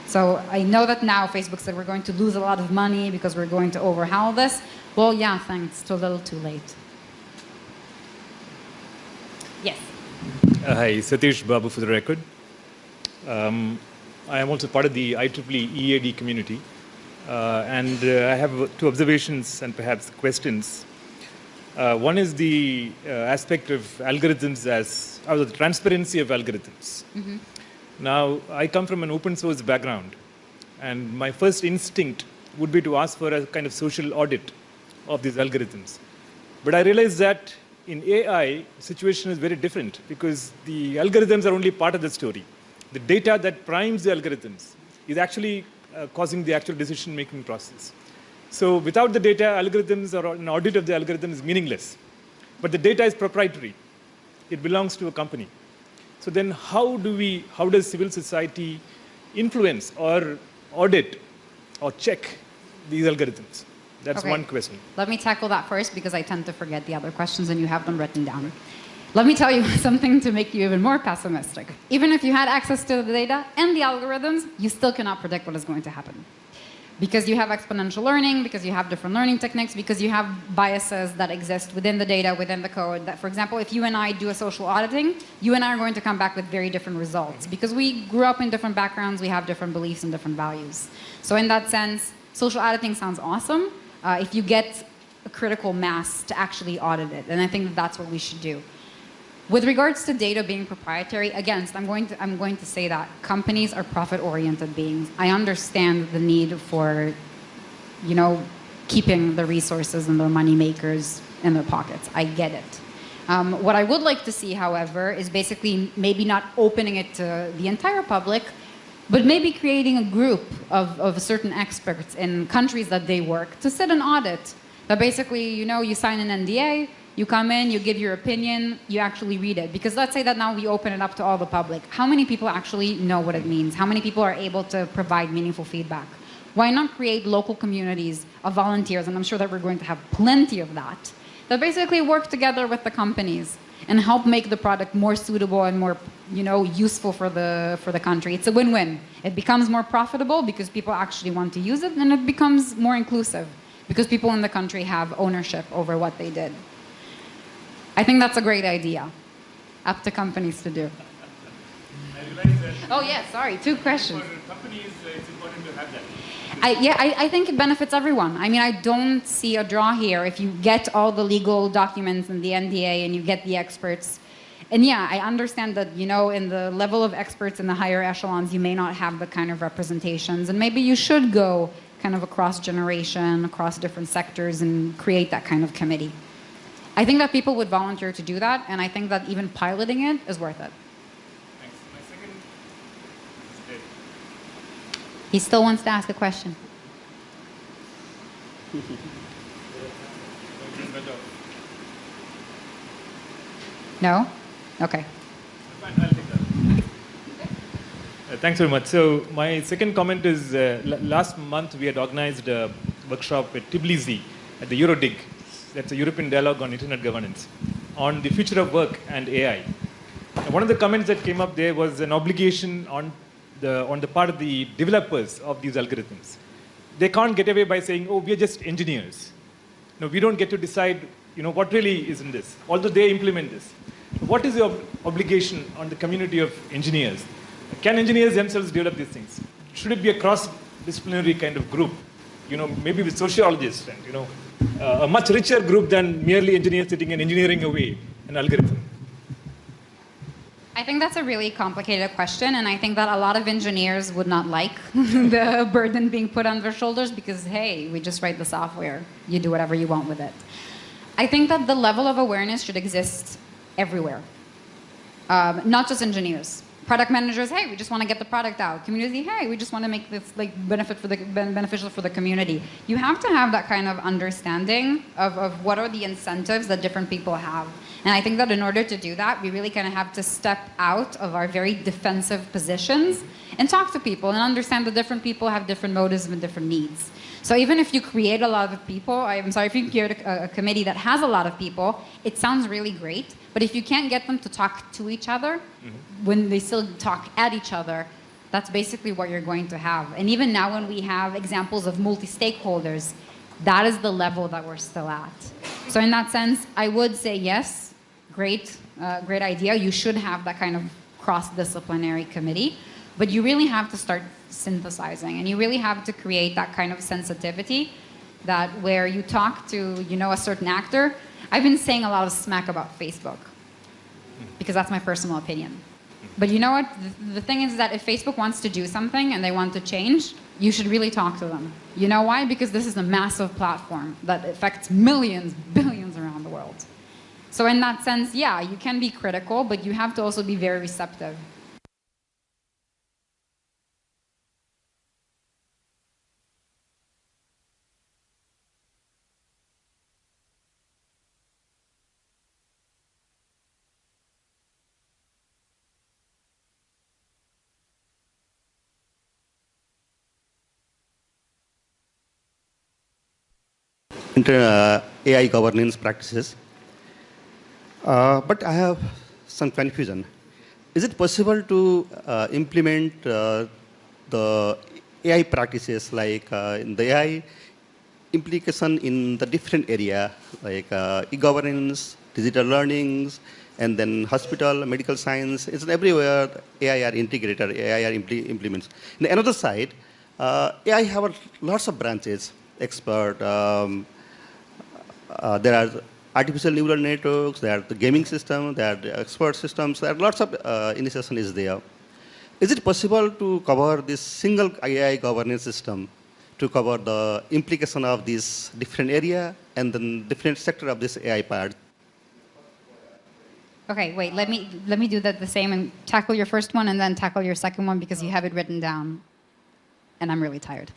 So I know that now Facebook said we're going to lose a lot of money because we're going to overhaul this. Well, yeah, thanks. It's a little too late. Yes. Hi, Satish Babu for the record. I am also part of the IEEE EAD community. And I have two observations and perhaps questions. One is the aspect of algorithms or the transparency of algorithms. Mm-hmm. Now, I come from an open source background, and my first instinct would be to ask for a kind of social audit of these algorithms. But I realize that in AI, the situation is very different because the algorithms are only part of the story. The data that primes the algorithms is actually causing the actual decision-making process. So without the data, algorithms or an audit of the algorithm is meaningless. But the data is proprietary. It belongs to a company. So then how does civil society influence or audit or check these algorithms? That's one question. Let me tackle that first because I tend to forget the other questions and you have them written down. Let me tell you something to make you even more pessimistic. Even if you had access to the data and the algorithms, you still cannot predict what is going to happen. Because you have exponential learning, because you have different learning techniques, because you have biases that exist within the data, within the code. That, for example, if you and I do a social auditing, you and I are going to come back with very different results. Because we grew up in different backgrounds, we have different beliefs and different values. So in that sense, social auditing sounds awesome if you get a critical mass to actually audit it. And I think that that's what we should do. With regards to data being proprietary, again, I'm going to say that companies are profit-oriented beings. I understand the need for, keeping the resources and the money makers in their pockets. I get it. What I would like to see, however, is basically maybe not opening it to the entire public, but maybe creating a group of certain experts in countries that they work to sit and audit. That basically, you sign an NDA, you come in, you give your opinion, you actually read it. Because let's say that now we open it up to all the public. How many people actually know what it means? How many people are able to provide meaningful feedback? Why not create local communities of volunteers, and I'm sure that we're going to have plenty of that basically work together with the companies and help make the product more suitable and more useful for the country. It's a win-win. It becomes more profitable because people actually want to use it, and it becomes more inclusive because people in the country have ownership over what they did. I think that's a great idea. Up to companies to do. I realize that. Oh yeah, sorry, 2 questions. For companies, it's important to have that. I think it benefits everyone. I mean, I don't see a draw here if you get all the legal documents and the NDA and you get the experts. And yeah, I understand that, in the level of experts in the higher echelons, you may not have the kind of representations. And maybe you should go kind of across generation, across different sectors and create that kind of committee. I think that people would volunteer to do that, and I think that even piloting it is worth it. Thanks. My second is Dave. He still wants to ask a question. No? Okay. Fine, I'll take that. Thanks very much. So my second comment is, last month we had organized a workshop at Tbilisi at the Eurodig. That's a European dialogue on internet governance, on the future of work and AI. And one of the comments that came up there was an obligation on the part of the developers of these algorithms. They can't get away by saying, oh, we are just engineers. No, we don't get to decide, what really is in this, although they implement this. What is the obligation on the community of engineers? Can engineers themselves develop these things? Should it be a cross-disciplinary kind of group? Maybe with sociologists and, a much richer group than merely engineers sitting and engineering away an algorithm? I think that's a really complicated question, and I think that a lot of engineers would not like the burden being put on their shoulders because, hey, we just write the software. You do whatever you want with it. I think that the level of awareness should exist everywhere, not just engineers. Product managers, hey, we just want to get the product out. Community, hey, we just want to make this beneficial for the community. You have to have that kind of understanding of what are the incentives that different people have. And I think that in order to do that, we really kind of have to step out of our very defensive positions and talk to people and understand that different people have different motives and different needs. So even if you create a lot of people, if you create a committee that has a lot of people, it sounds really great. But if you can't get them to talk to each other, when they still talk at each other, that's basically what you're going to have. And even now when we have examples of multi-stakeholders, that is the level that we're still at. So in that sense, I would say yes, great idea. You should have that kind of cross-disciplinary committee. But you really have to start synthesizing, and you really have to create that kind of sensitivity that where you talk to, a certain actor. I've been saying a lot of smack about Facebook because that's my personal opinion. But you know what? The thing is that if Facebook wants to do something and they want to change, you should really talk to them. You know why? Because this is a massive platform that affects millions, billions around the world. So in that sense, yeah, you can be critical, but you have to also be very receptive. AI governance practices. But I have some confusion. Is it possible to implement the AI practices like in the AI implication in the different area like e-governance, digital learnings, and then hospital, medical science? It's everywhere AI are integrated, AI are implements. On the another side, AI have lots of branches, expert, there are artificial neural networks, there are the gaming system, there are the expert systems, there are lots of initiation is there. Is it possible to cover this single AI governance system to cover the implication of this different area and then different sector of this AI part? Okay, wait, let me do that the same and tackle your first one and then tackle your second one because you have it written down. And I'm really tired.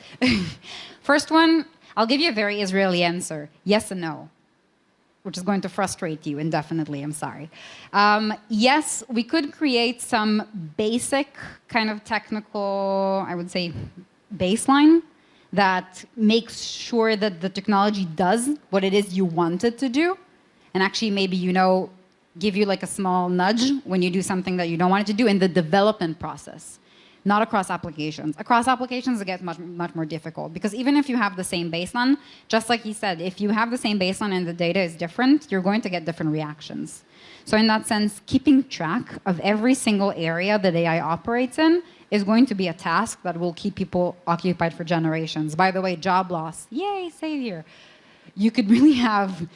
First one, I'll give you a very Israeli answer. Yes and no, which is going to frustrate you indefinitely. I'm sorry. Yes, we could create some basic kind of technical, I would say, baseline that makes sure that the technology does what it is you want it to do. And actually, maybe, give you like a small nudge when you do something that you don't want it to do in the development process. Not across applications. Across applications, it gets much more difficult because even if you have the same baseline, just like he said, if you have the same baseline and the data is different, you're going to get different reactions. So in that sense, keeping track of every single area that AI operates in is going to be a task that will keep people occupied for generations. By the way, job loss, yay, savior. You could really have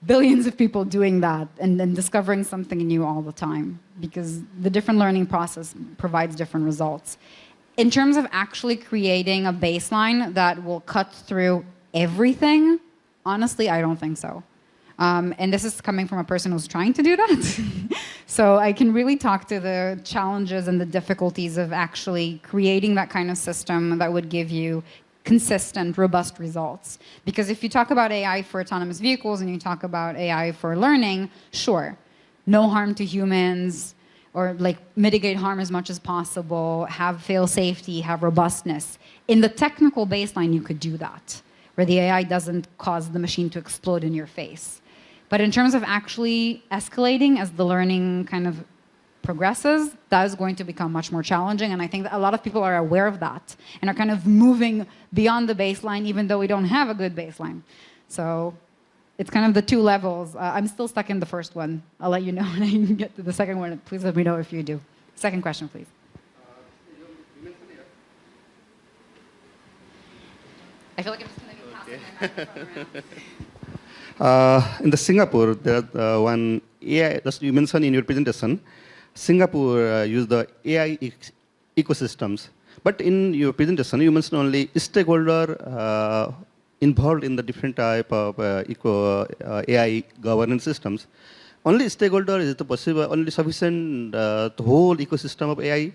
billions of people doing that and then discovering something new all the time because the different learning process provides different results. In terms of actually creating a baseline that will cut through everything, honestly, I don't think so. And this is coming from a person who's trying to do that. So I can really talk to the challenges and the difficulties of actually creating that kind of system that would give you consistent, robust results. Because if you talk about AI for autonomous vehicles and you talk about AI for learning, sure, no harm to humans, or like mitigate harm as much as possible, have fail safety, have robustness. In the technical baseline, you could do that, where the AI doesn't cause the machine to explode in your face. But in terms of actually escalating as the learning kind of progresses, that is going to become much more challenging. And I think that a lot of people are aware of that and are kind of moving beyond the baseline, even though we don't have a good baseline. So it's kind of the two levels. I'm still stuck in the first one. I'll let you know when I get to the second one. Please let me know if you do. Second question, please. I feel like I'm just going to be passing my microphone around. In the Singapore, there one AI, just you mentioned in your presentation, Singapore used the AI ecosystems. But in your presentation, you mentioned only stakeholder involved in the different type of AI governance systems. Only stakeholder, is it possible, only sufficient the whole ecosystem of AI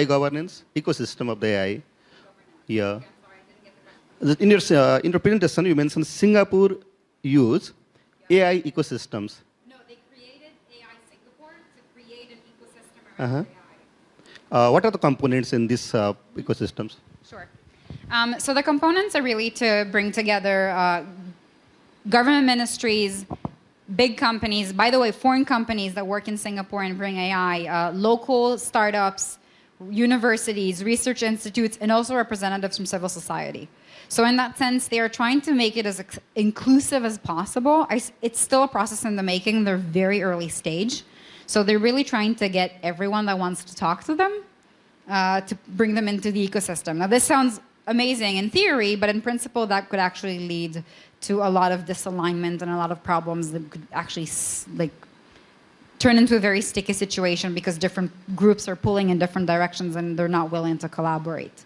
governance, ecosystem of the AI? Yeah. In your presentation, you mentioned Singapore use AI ecosystems. What are the components in these ecosystems? Sure. So the components are really to bring together government ministries, big companies, by the way, foreign companies that work in Singapore and bring AI, local startups, universities, research institutes, and also representatives from civil society. So in that sense, they are trying to make it as inclusive as possible. It's still a process in the making. They're very early stage. So they're really trying to get everyone that wants to talk to them to bring them into the ecosystem. Now, this sounds amazing in theory, but in principle, that could actually lead to a lot of disalignment and a lot of problems that could actually turn into a very sticky situation because different groups are pulling in different directions and they're not willing to collaborate.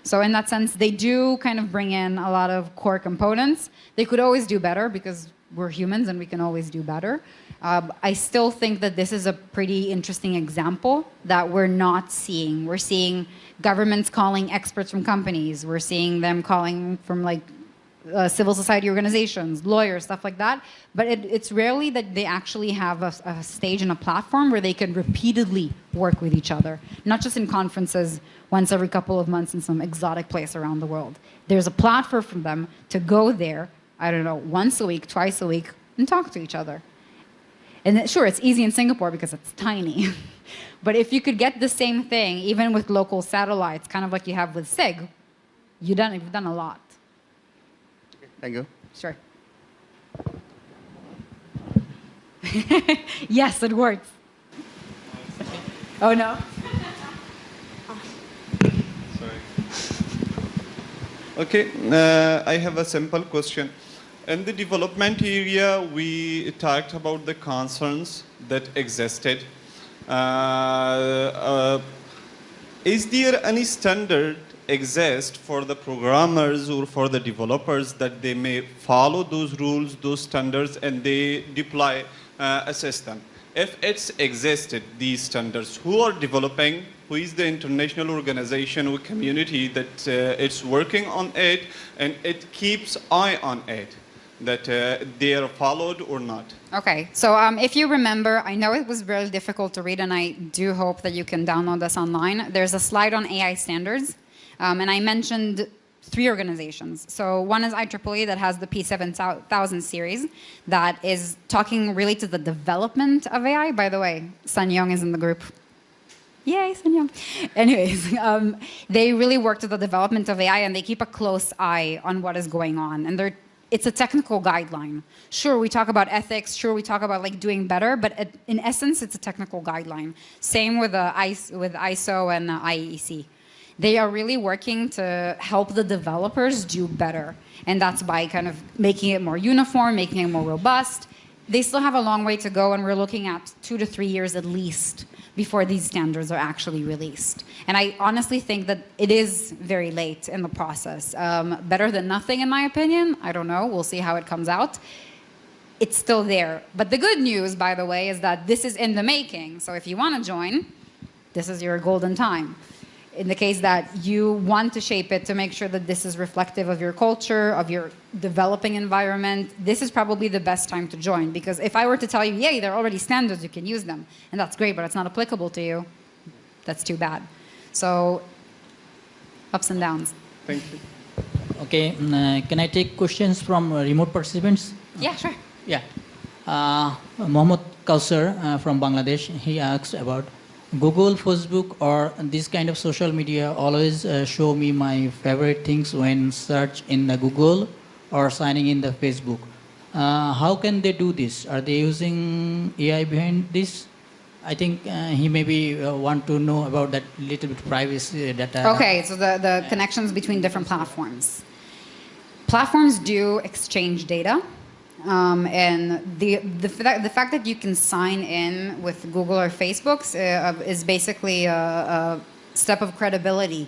So in that sense, they do kind of bring in a lot of core components. They could always do better because we're humans and we can always do better. I still think that this is a pretty interesting example that we're not seeing. We're seeing governments calling experts from companies. We're seeing them calling from civil society organizations, lawyers, stuff like that. But it's rarely that they actually have a stage and a platform where they can repeatedly work with each other, not just in conferences once every couple of months in some exotic place around the world. There's a platform for them to go there, I don't know, once a week, twice a week, and talk to each other. And sure, it's easy in Singapore because it's tiny. But if you could get the same thing, even with local satellites, kind of like you have with SIG, you've done a lot. Thank you. Sure. Yes, it works. Oh, no? Sorry. Okay, I have a simple question. In the development area, we talked about the concerns that existed. Is there any standard exist for the programmers or for the developers that they may follow those rules, those standards, and they deploy a system? If it's existed, these standards, who are developing, who is the international organization or community that it's working on it and it keeps eye on it, that they are followed or not? Okay, so if you remember, I know it was really difficult to read, and I do hope that you can download this online. There's a slide on AI standards, and I mentioned 3 organizations. So one is IEEE that has the P7000 series that is talking really to the development of AI. By the way, Sun Young is in the group. Yay, Sun Young. Anyways, they really work to the development of AI, and they keep a close eye on what is going on. And it's a technical guideline. Sure, we talk about ethics. Sure, we talk about like doing better. But in essence, it's a technical guideline. Same with ISO and IEC. They are really working to help the developers do better. And that's by kind of making it more uniform, making it more robust. They still have a long way to go, and we're looking at 2 to 3 years at least before these standards are actually released. And I honestly think that it is very late in the process. Better than nothing, in my opinion. I don't know. We'll see how it comes out. It's still there. But the good news, by the way, is that this is in the making. So if you want to join, this is your golden time. In the case that you want to shape it to make sure that this is reflective of your culture, of your developing environment, this is probably the best time to join. Because if I were to tell you, yay, there are already standards, you can use them, and that's great, but it's not applicable to you, that's too bad. So, ups and downs. Thank you. Okay, can I take questions from remote participants? Yeah, sure. Yeah. Mohammed Kausar from Bangladesh, he asked about Google, Facebook, or this kind of social media always show me my favorite things when search in the Google or signing in the Facebook. How can they do this? Are they using AI behind this? I think he maybe want to know about that little bit privacy data. Okay, so the connections between different platforms. Platforms do exchange data. And the fact that you can sign in with Google or Facebook is basically a step of credibility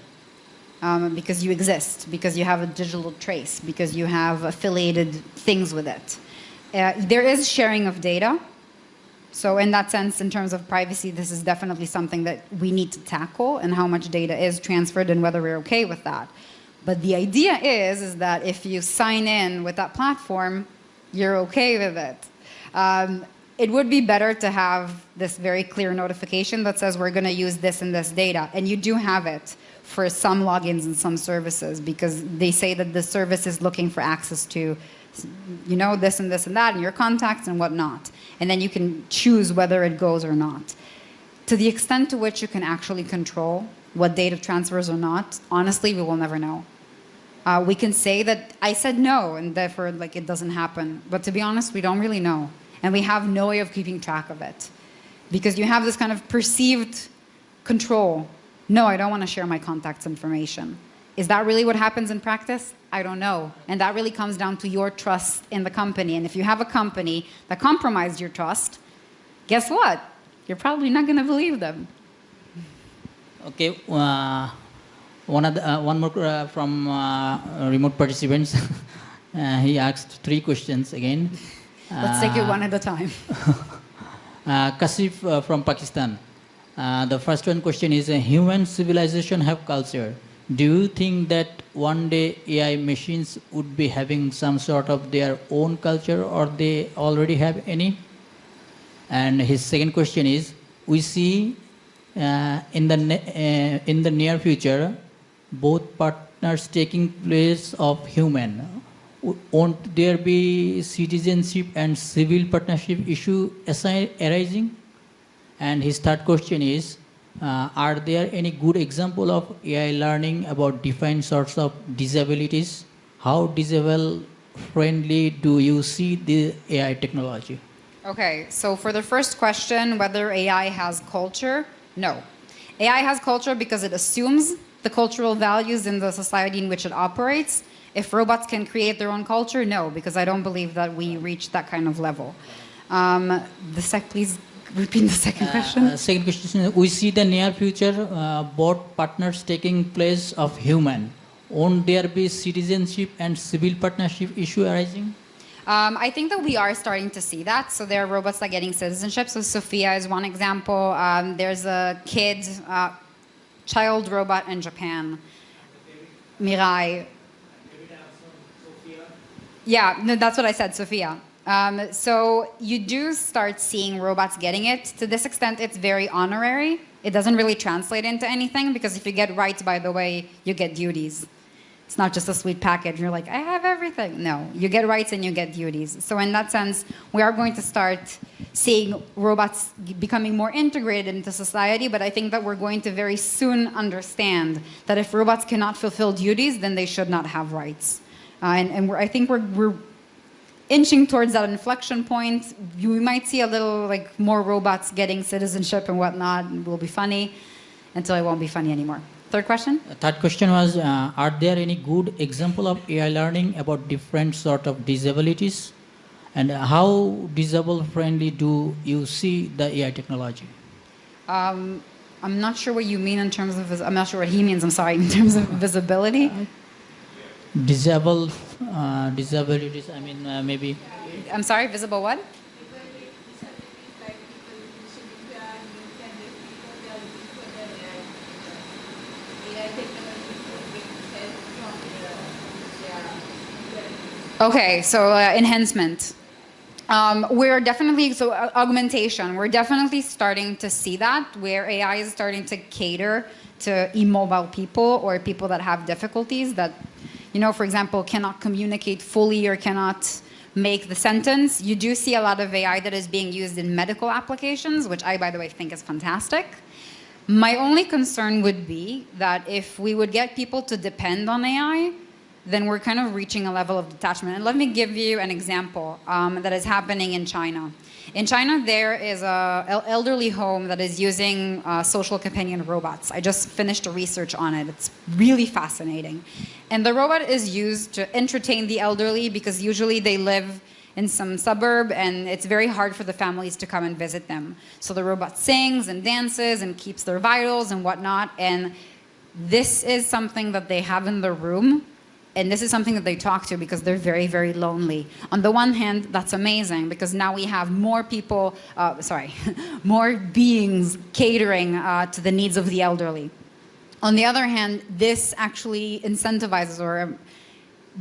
because you exist, because you have a digital trace, because you have affiliated things with it. There is sharing of data. So in that sense, in terms of privacy, this is definitely something that we need to tackle, and how much data is transferred and whether we're okay with that. But the idea is that if you sign in with that platform, you're okay with it. It would be better to have this very clear notification that says we're going to use this and this data. And you do have it for some logins and some services, because they say that the service is looking for access to, you know, this and that, and your contacts and whatnot. And then you can choose whether it goes or not. To the extent to which you can actually control what data transfers or not, honestly, we will never know. We can say that I said no, and therefore like it doesn't happen. But to be honest, we don't really know. And we have no way of keeping track of it. Because you have this kind of perceived control. No, I don't want to share my contacts information. Is that really what happens in practice? I don't know. And that really comes down to your trust in the company. And if you have a company that compromised your trust, guess what? You're probably not going to believe them. Okay. One more from remote participants. He asked 3 questions again. Let's take it one at a time. Kasif from Pakistan. The first one question is, human civilization have culture. Do you think that one day AI machines would be having some sort of their own culture, or they already have any? And his second question is, we see in the near future both partners taking place of human. Won't there be citizenship and civil partnership issue arising? And his third question is, are there any good example of AI learning about different sorts of disabilities? How disabled friendly do you see the AI technology? Okay, so for the first question, whether AI has culture, no. AI has culture because it assumes the cultural values in the society in which it operates. If robots can create their own culture, no, because I don't believe that we reach that kind of level. Please repeat the second question. Second question, we see the near future both partners taking place of human. Won't there be citizenship and civil partnership issue arising? I think that we are starting to see that. So there are robots that are getting citizenship. So Sophia is one example. There's a child robot in Japan. Mirai. Yeah, no, that's what I said, Sophia. So you do start seeing robots getting it. To this extent, it's very honorary. It doesn't really translate into anything because if you get rights, by the way, you get duties. It's not just a sweet package. You're like, I have everything. No, you get rights and you get duties. So in that sense, we are going to start seeing robots becoming more integrated into society, but I think that we're going to very soon understand that if robots cannot fulfill duties, then they should not have rights. I think we're inching towards that inflection point. We might see a little more robots getting citizenship and whatnot. It will be funny until it won't be funny anymore. Third question? Third question was, are there any good example of AI learning about different sort of disabilities? And how disabled friendly do you see the AI technology? I'm not sure what you mean in terms of, I'm not sure what he means, I'm sorry, in terms of visibility. Disabilities, I mean, maybe. I'm sorry, visible what? Okay, so enhancement. We're definitely, augmentation, we're definitely starting to see that where AI is starting to cater to immobile people or people that have difficulties that, for example, cannot communicate fully or cannot make the sentence. You do see a lot of AI that is being used in medical applications, which I, by the way, think is fantastic. My only concern would be that if we would get people to depend on AI, then we're kind of reaching a level of detachment. And let me give you an example that is happening in China. In China, there is an elderly home that is using social companion robots. I just finished a research on it. It's really fascinating. And the robot is used to entertain the elderly because usually they live in some suburb and it's very hard for the families to come and visit them. So the robot sings and dances and keeps their vitals and whatnot. And this is something that they have in the room. And this is something that they talk to because they're very, very lonely. On the one hand, that's amazing because now we have more people, more beings catering to the needs of the elderly. On the other hand, this actually incentivizes or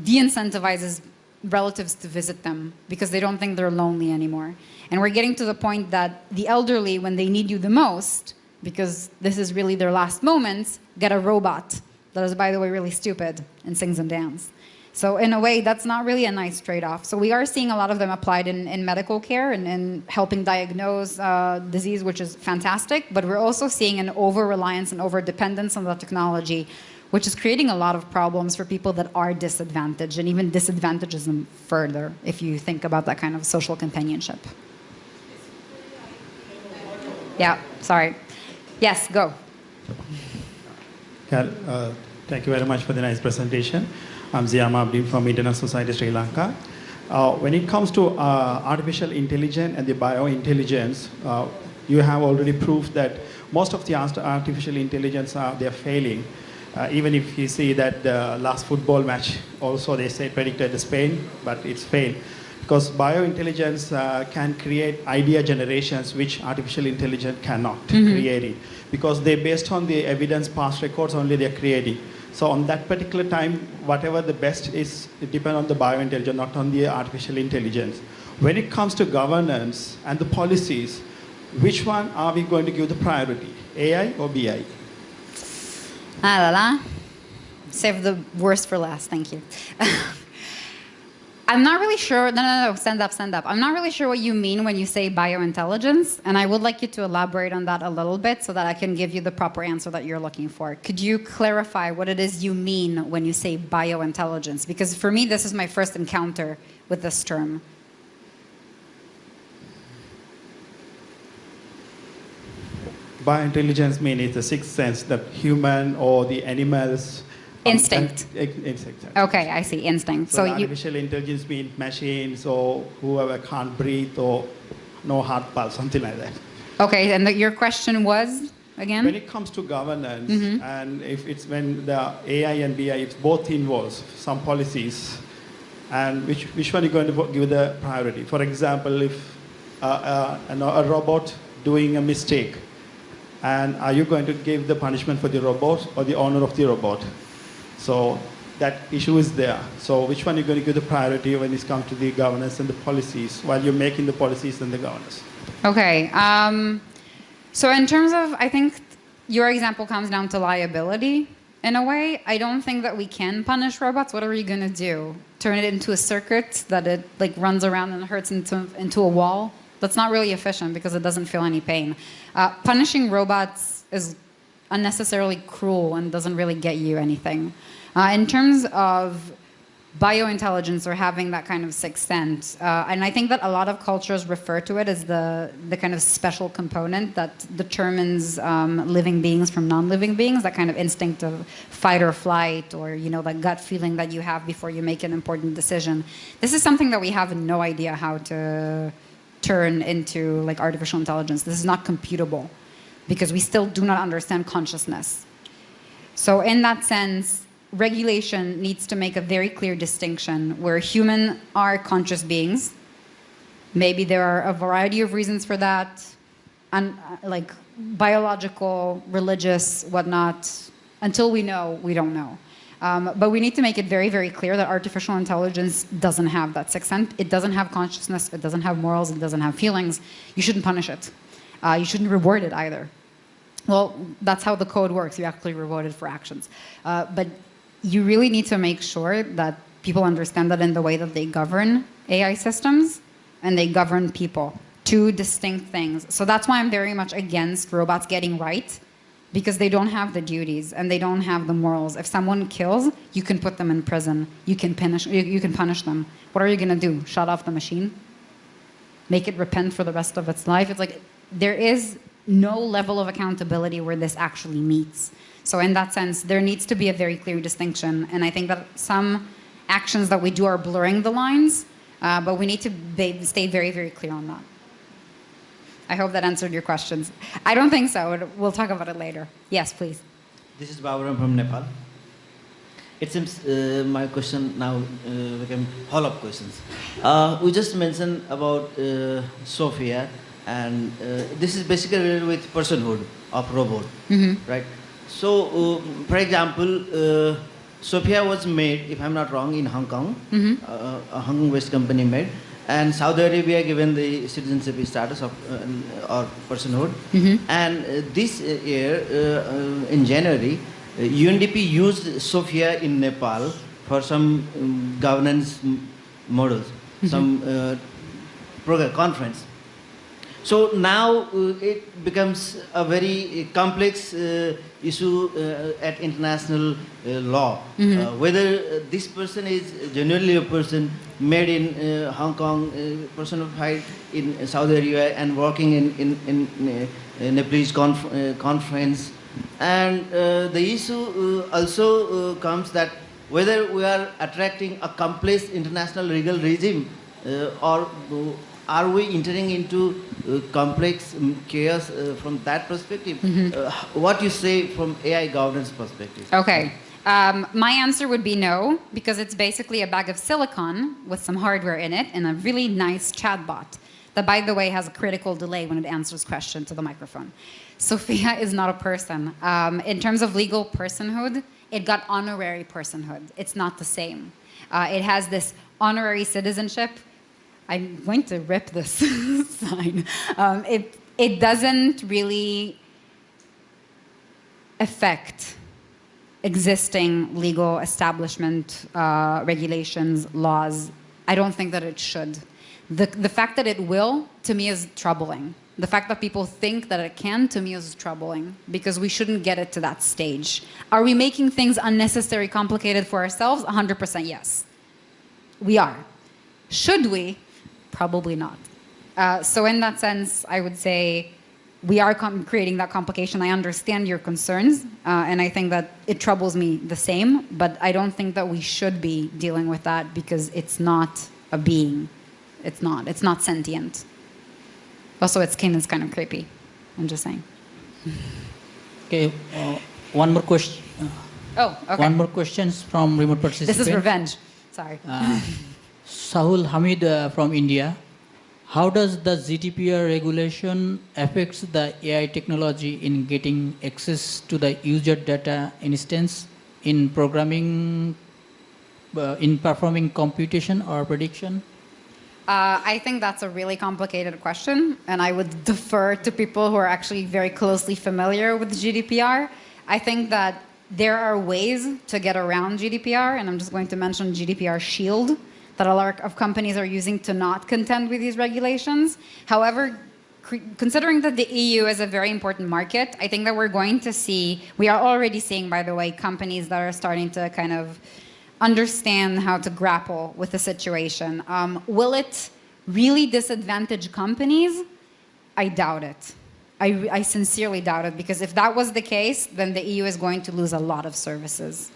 de-incentivizes relatives to visit them because they don't think they're lonely anymore. And we're getting to the point that the elderly, when they need you the most, because this is really their last moments, get a robot that is, by the way, really stupid and sings and dances. So in a way, that's not really a nice trade-off. So we are seeing a lot of them applied in medical care and helping diagnose disease, which is fantastic. But we're also seeing an over-reliance and over-dependence on the technology, which is creating a lot of problems for people that are disadvantaged and even disadvantages them further if you think about that kind of social companionship. Yeah, sorry. Yes, go. Thank you very much for the nice presentation. I'm Ziyama Abdi from International Society Sri Lanka. When it comes to artificial intelligence and the biointelligence, you have already proved that most of the artificial intelligence they're failing. Even if you see that the last football match, also they say predicted Spain, but it's failed. Because biointelligence can create idea generations which artificial intelligence cannot create it. Because they're based on the evidence past records only they're creating. So on that particular time, whatever the best is, it depends on the biointelligence, not on the artificial intelligence. When it comes to governance and the policies, which one are we going to give the priority, AI or BI? Ah la la. Save the worst for last, thank you. I'm not really sure, no, stand up. I'm not really sure what you mean when you say biointelligence, and I would like you to elaborate on that a little bit so that I can give you the proper answer that you're looking for. Could you clarify what it is you mean when you say biointelligence? Because for me, this is my first encounter with this term. Biointelligence means it's the sixth sense, the human or the animals. Instinct. Instinct. Okay, I see, instinct. So artificial intelligence means machines or whoever can't breathe or no heart pulse, something like that. Okay, and your question was, again? When it comes to governance, and if it's when the AI and BI, it's both involves some policies, and which one are you going to give the priority? For example, if a robot doing a mistake, and are you going to give the punishment for the robot or the owner of the robot? So that issue is there. So which one are you going to give the priority when it comes to the governance and the policies while you're making the policies and the governance? Okay. So in terms of, I think your example comes down to liability in a way. I don't think that we can punish robots. What are we going to do? Turn it into a circuit that it like runs around and hurts into a wall? That's not really efficient because it doesn't feel any pain. Punishing robots is unnecessarily cruel and doesn't really get you anything. In terms of biointelligence or having that kind of sixth sense, and I think that a lot of cultures refer to it as the kind of special component that determines living beings from non-living beings, that kind of instinct of fight or flight, or that gut feeling that you have before you make an important decision. This is something that we have no idea how to turn into like artificial intelligence. This is not computable because we still do not understand consciousness. So in that sense, regulation needs to make a very clear distinction where humans are conscious beings. Maybe there are a variety of reasons for that, and like biological, religious, whatnot. Until we know, we don't know. But we need to make it very, very clear that artificial intelligence doesn't have that sixth sense. It doesn't have consciousness. It doesn't have morals. It doesn't have feelings. You shouldn't punish it. You shouldn't reward it either. Well, that's how the code works. You actually reward it for actions. But you really need to make sure that people understand that in the way that they govern AI systems and they govern people. Two distinct things. So that's why I'm very much against robots getting right, because they don't have the duties and they don't have the morals. If someone kills, you can put them in prison. You can punish them. What are you going to do? Shut off the machine? Make it repent for the rest of its life? It's like there is no level of accountability where this actually meets. So in that sense, there needs to be a very clear distinction. And I think that some actions that we do are blurring the lines, but we need to stay very, very clear on that. I hope that answered your questions. I don't think so. We'll talk about it later. Yes, please. This is Baburam from Nepal. It seems my question now became follow-up questions. We just mentioned about Sophia, and this is basically related with personhood of robot, right? So, for example, Sophia was made, if I'm not wrong, in Hong Kong. A Hong Kong-based company made. And Saudi Arabia given the citizenship status of or personhood. And this year, in January, UNDP used Sophia in Nepal for some governance models, some program conference. So now it becomes a very complex issue at international law. Whether this person is genuinely a person made in Hong Kong, personified in Saudi Arabia and working in Nepalese conference. And the issue also comes that whether we are attracting a complex international legal regime or are we entering into complex chaos from that perspective? What you say from AI governance perspective? Okay. My answer would be no, because it's basically a bag of silicon with some hardware in it and a really nice chatbot that, by the way, has a critical delay when it answers questions to the microphone. Sophia is not a person. In terms of legal personhood, it got honorary personhood. It's not the same. It has this honorary citizenship. I'm going to rip this sign. It doesn't really affect existing legal establishment, regulations, laws. I don't think that it should. The fact that it will, to me, is troubling. The fact that people think that it can, to me, is troubling, because we shouldn't get it to that stage. Are we making things unnecessarily complicated for ourselves? 100% yes. We are. Should we? Probably not. So in that sense, I would say we are creating that complication. I understand your concerns, and I think that it troubles me the same, but I don't think that we should be dealing with that, because it's not a being. It's not sentient. Also, its skin is kind of creepy. I'm just saying. Okay, one more question. Oh, okay. One more questions from remote participants. This is revenge. Sorry. Sahul Hamid from India. How does the GDPR regulation affects the AI technology in getting access to the user data instance in programming, in performing computation or prediction? I think that's a really complicated question, and I would defer to people who are actually very closely familiar with GDPR. I think that there are ways to get around GDPR, and I'm just going to mention GDPR Shield, that a lot of companies are using to not contend with these regulations. However, considering that the EU is a very important market, I think that we're going to see, we are already seeing, by the way, companies that are starting to kind of understand how to grapple with the situation. Will it really disadvantage companies? I doubt it. I sincerely doubt it, because if that was the case, then the EU is going to lose a lot of services.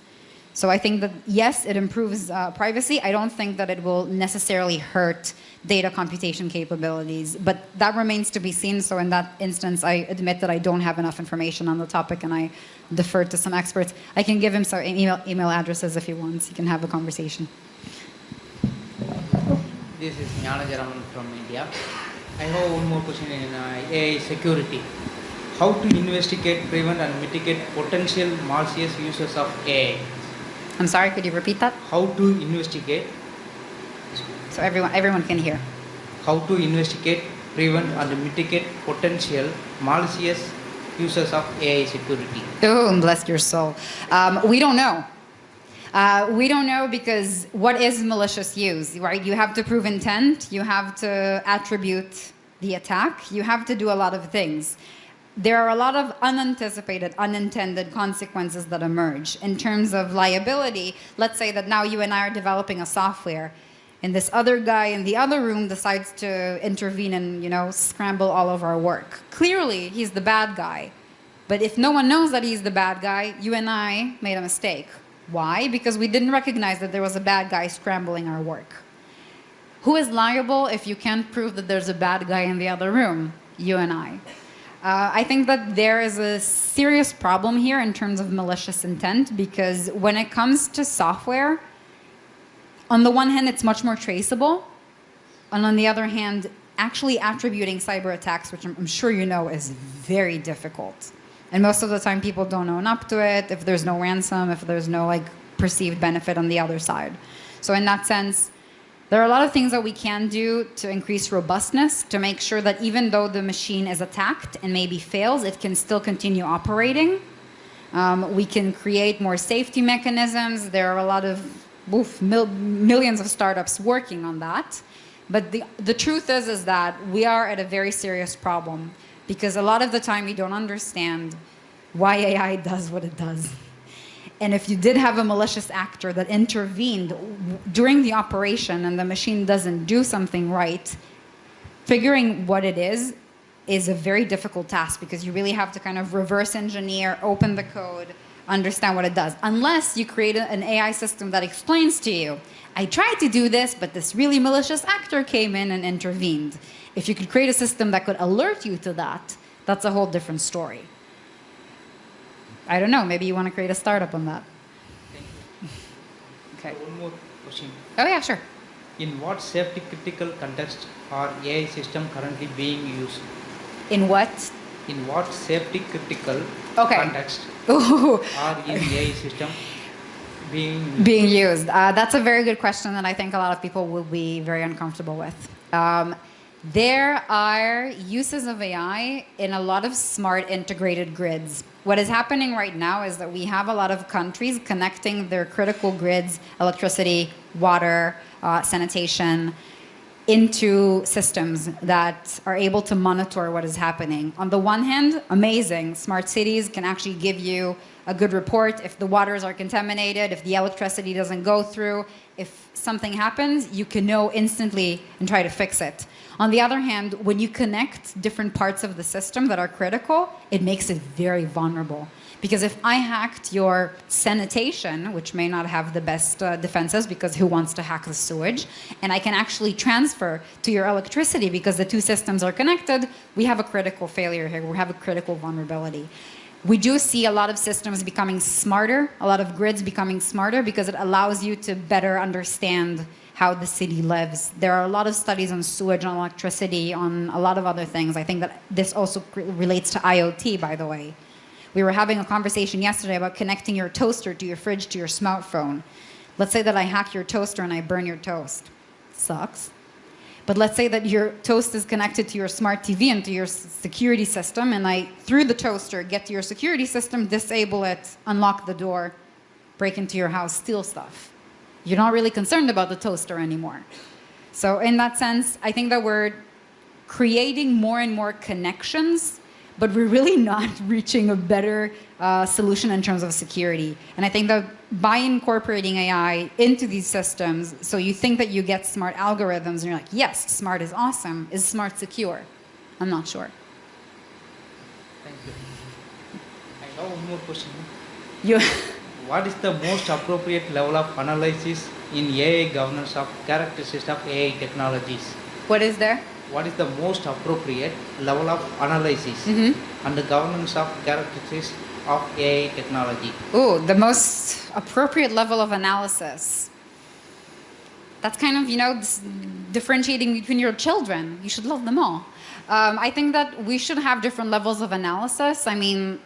So I think that, yes, it improves privacy. I don't think that it will necessarily hurt data computation capabilities, but that remains to be seen. So in that instance, I admit that I don't have enough information on the topic, and I defer to some experts. I can give him some email addresses if he wants. He can have a conversation. This is Jnana Jaraman from India. I have one more question in AI security. How to investigate, prevent, and mitigate potential malicious uses of AI? I'm sorry, could you repeat that? How to investigate? So everyone can hear. How to investigate, prevent, and mitigate potential malicious uses of AI security? Oh, bless your soul. We don't know. We don't know, because what is malicious use, right? You have to prove intent. You have to attribute the attack. You have to do a lot of things. There are a lot of unanticipated, unintended consequences that emerge. In terms of liability, let's say that now you and I are developing a software, and this other guy in the other room decides to intervene and, scramble all of our work. Clearly, he's the bad guy. But if no one knows that he's the bad guy, you and I made a mistake. Why? Because we didn't recognize that there was a bad guy scrambling our work. Who is liable if you can't prove that there's a bad guy in the other room? You and I. I think that there is a serious problem here in terms of malicious intent, because when it comes to software, on the one hand, it's much more traceable, and on the other hand, actually attributing cyber attacks, which I'm sure you know, is very difficult. And most of the time, people don't own up to it, if there's no ransom, if there's no perceived benefit on the other side. So in that sense, there are a lot of things that we can do to increase robustness, to make sure that even though the machine is attacked and maybe fails, it can still continue operating. We can create more safety mechanisms. There are a lot of millions of startups working on that. But the truth is that we are at a very serious problem, because a lot of the time you don't understand why AI does what it does. And if you did have a malicious actor that intervened during the operation and the machine doesn't do something right, figuring what it is a very difficult task, because you really have to kind of reverse engineer, open the code, understand what it does. Unless you create an AI system that explains to you, I tried to do this, but this really malicious actor came in and intervened. If you could create a system that could alert you to that, that's a whole different story. I don't know, maybe you want to create a startup on that. Thank you. Okay. One more question. Oh yeah, sure. In what safety critical context are AI system currently being used? In what? In what safety critical Okay. context Ooh, or in AI system being used. That's a very good question that I think a lot of people will be very uncomfortable with. There are uses of AI in a lot of smart integrated grids. What is happening right now is that we have a lot of countries connecting their critical grids, electricity, water, sanitation, into systems that are able to monitor what is happening. On the one hand, amazing. Smart cities can actually give you a good report if the waters are contaminated, if the electricity doesn't go through, if something happens, you can know instantly and try to fix it. On the other hand, when you connect different parts of the system that are critical, it makes it very vulnerable. Because if I hacked your sanitation, which may not have the best defenses, because who wants to hack the sewage, and I can actually transfer to your electricity because the two systems are connected, we have a critical failure here. We have a critical vulnerability. We do see a lot of systems becoming smarter, a lot of grids becoming smarter because it allows you to better understand how the city lives. There are a lot of studies on sewage, on electricity, on a lot of other things. I think that this also relates to IoT, by the way. We were having a conversation yesterday about connecting your toaster to your fridge to your smartphone. Let's say that I hack your toaster and I burn your toast. Sucks. But let's say that your toast is connected to your smart TV and to your security system, and I, through the toaster, get to your security system, disable it, unlock the door, break into your house, steal stuff. You're not really concerned about the toaster anymore. So in that sense, I think that we're creating more and more connections, but we're really not reaching a better solution in terms of security. And I think that by incorporating AI into these systems, so you think that you get smart algorithms, and you're like, yes, smart is awesome. Is smart secure? I'm not sure. Thank you. I have one more question. You What is the most appropriate level of analysis in AI governance of characteristics of AI technologies? What is there? What is the most appropriate level of analysis and the governance of characteristics of AI technology? Ooh, the most appropriate level of analysis. That's kind of, differentiating between your children. You should love them all. I think that we should have different levels of analysis. I mean,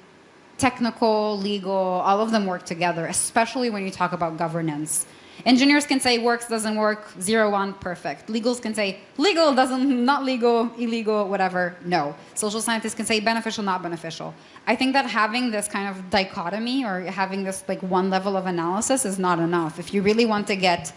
technical, legal, all of them work together, especially when you talk about governance. Engineers can say works, doesn't work, 0, 1, perfect. Legals can say legal, doesn't, not legal, illegal, whatever, no. Social scientists can say beneficial, not beneficial. I think that having this kind of dichotomy or having this like one level of analysis is not enough. If you really want to get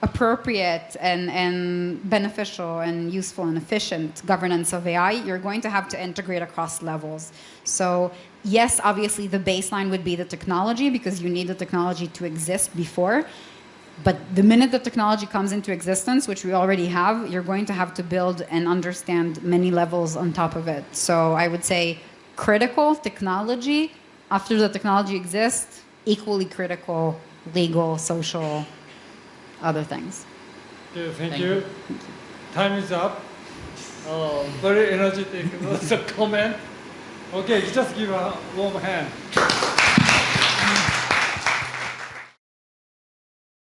appropriate and beneficial and useful and efficient governance of AI, you're going to have to integrate across levels. So yes, obviously the baseline would be the technology because you need the technology to exist before. But the minute the technology comes into existence, which we already have, you're going to have to build and understand many levels on top of it. So I would say critical technology, after the technology exists, equally critical, legal, social, other things. Okay, thank you. Time is up. Very energetic. That's a comment. Okay, just give a warm hand.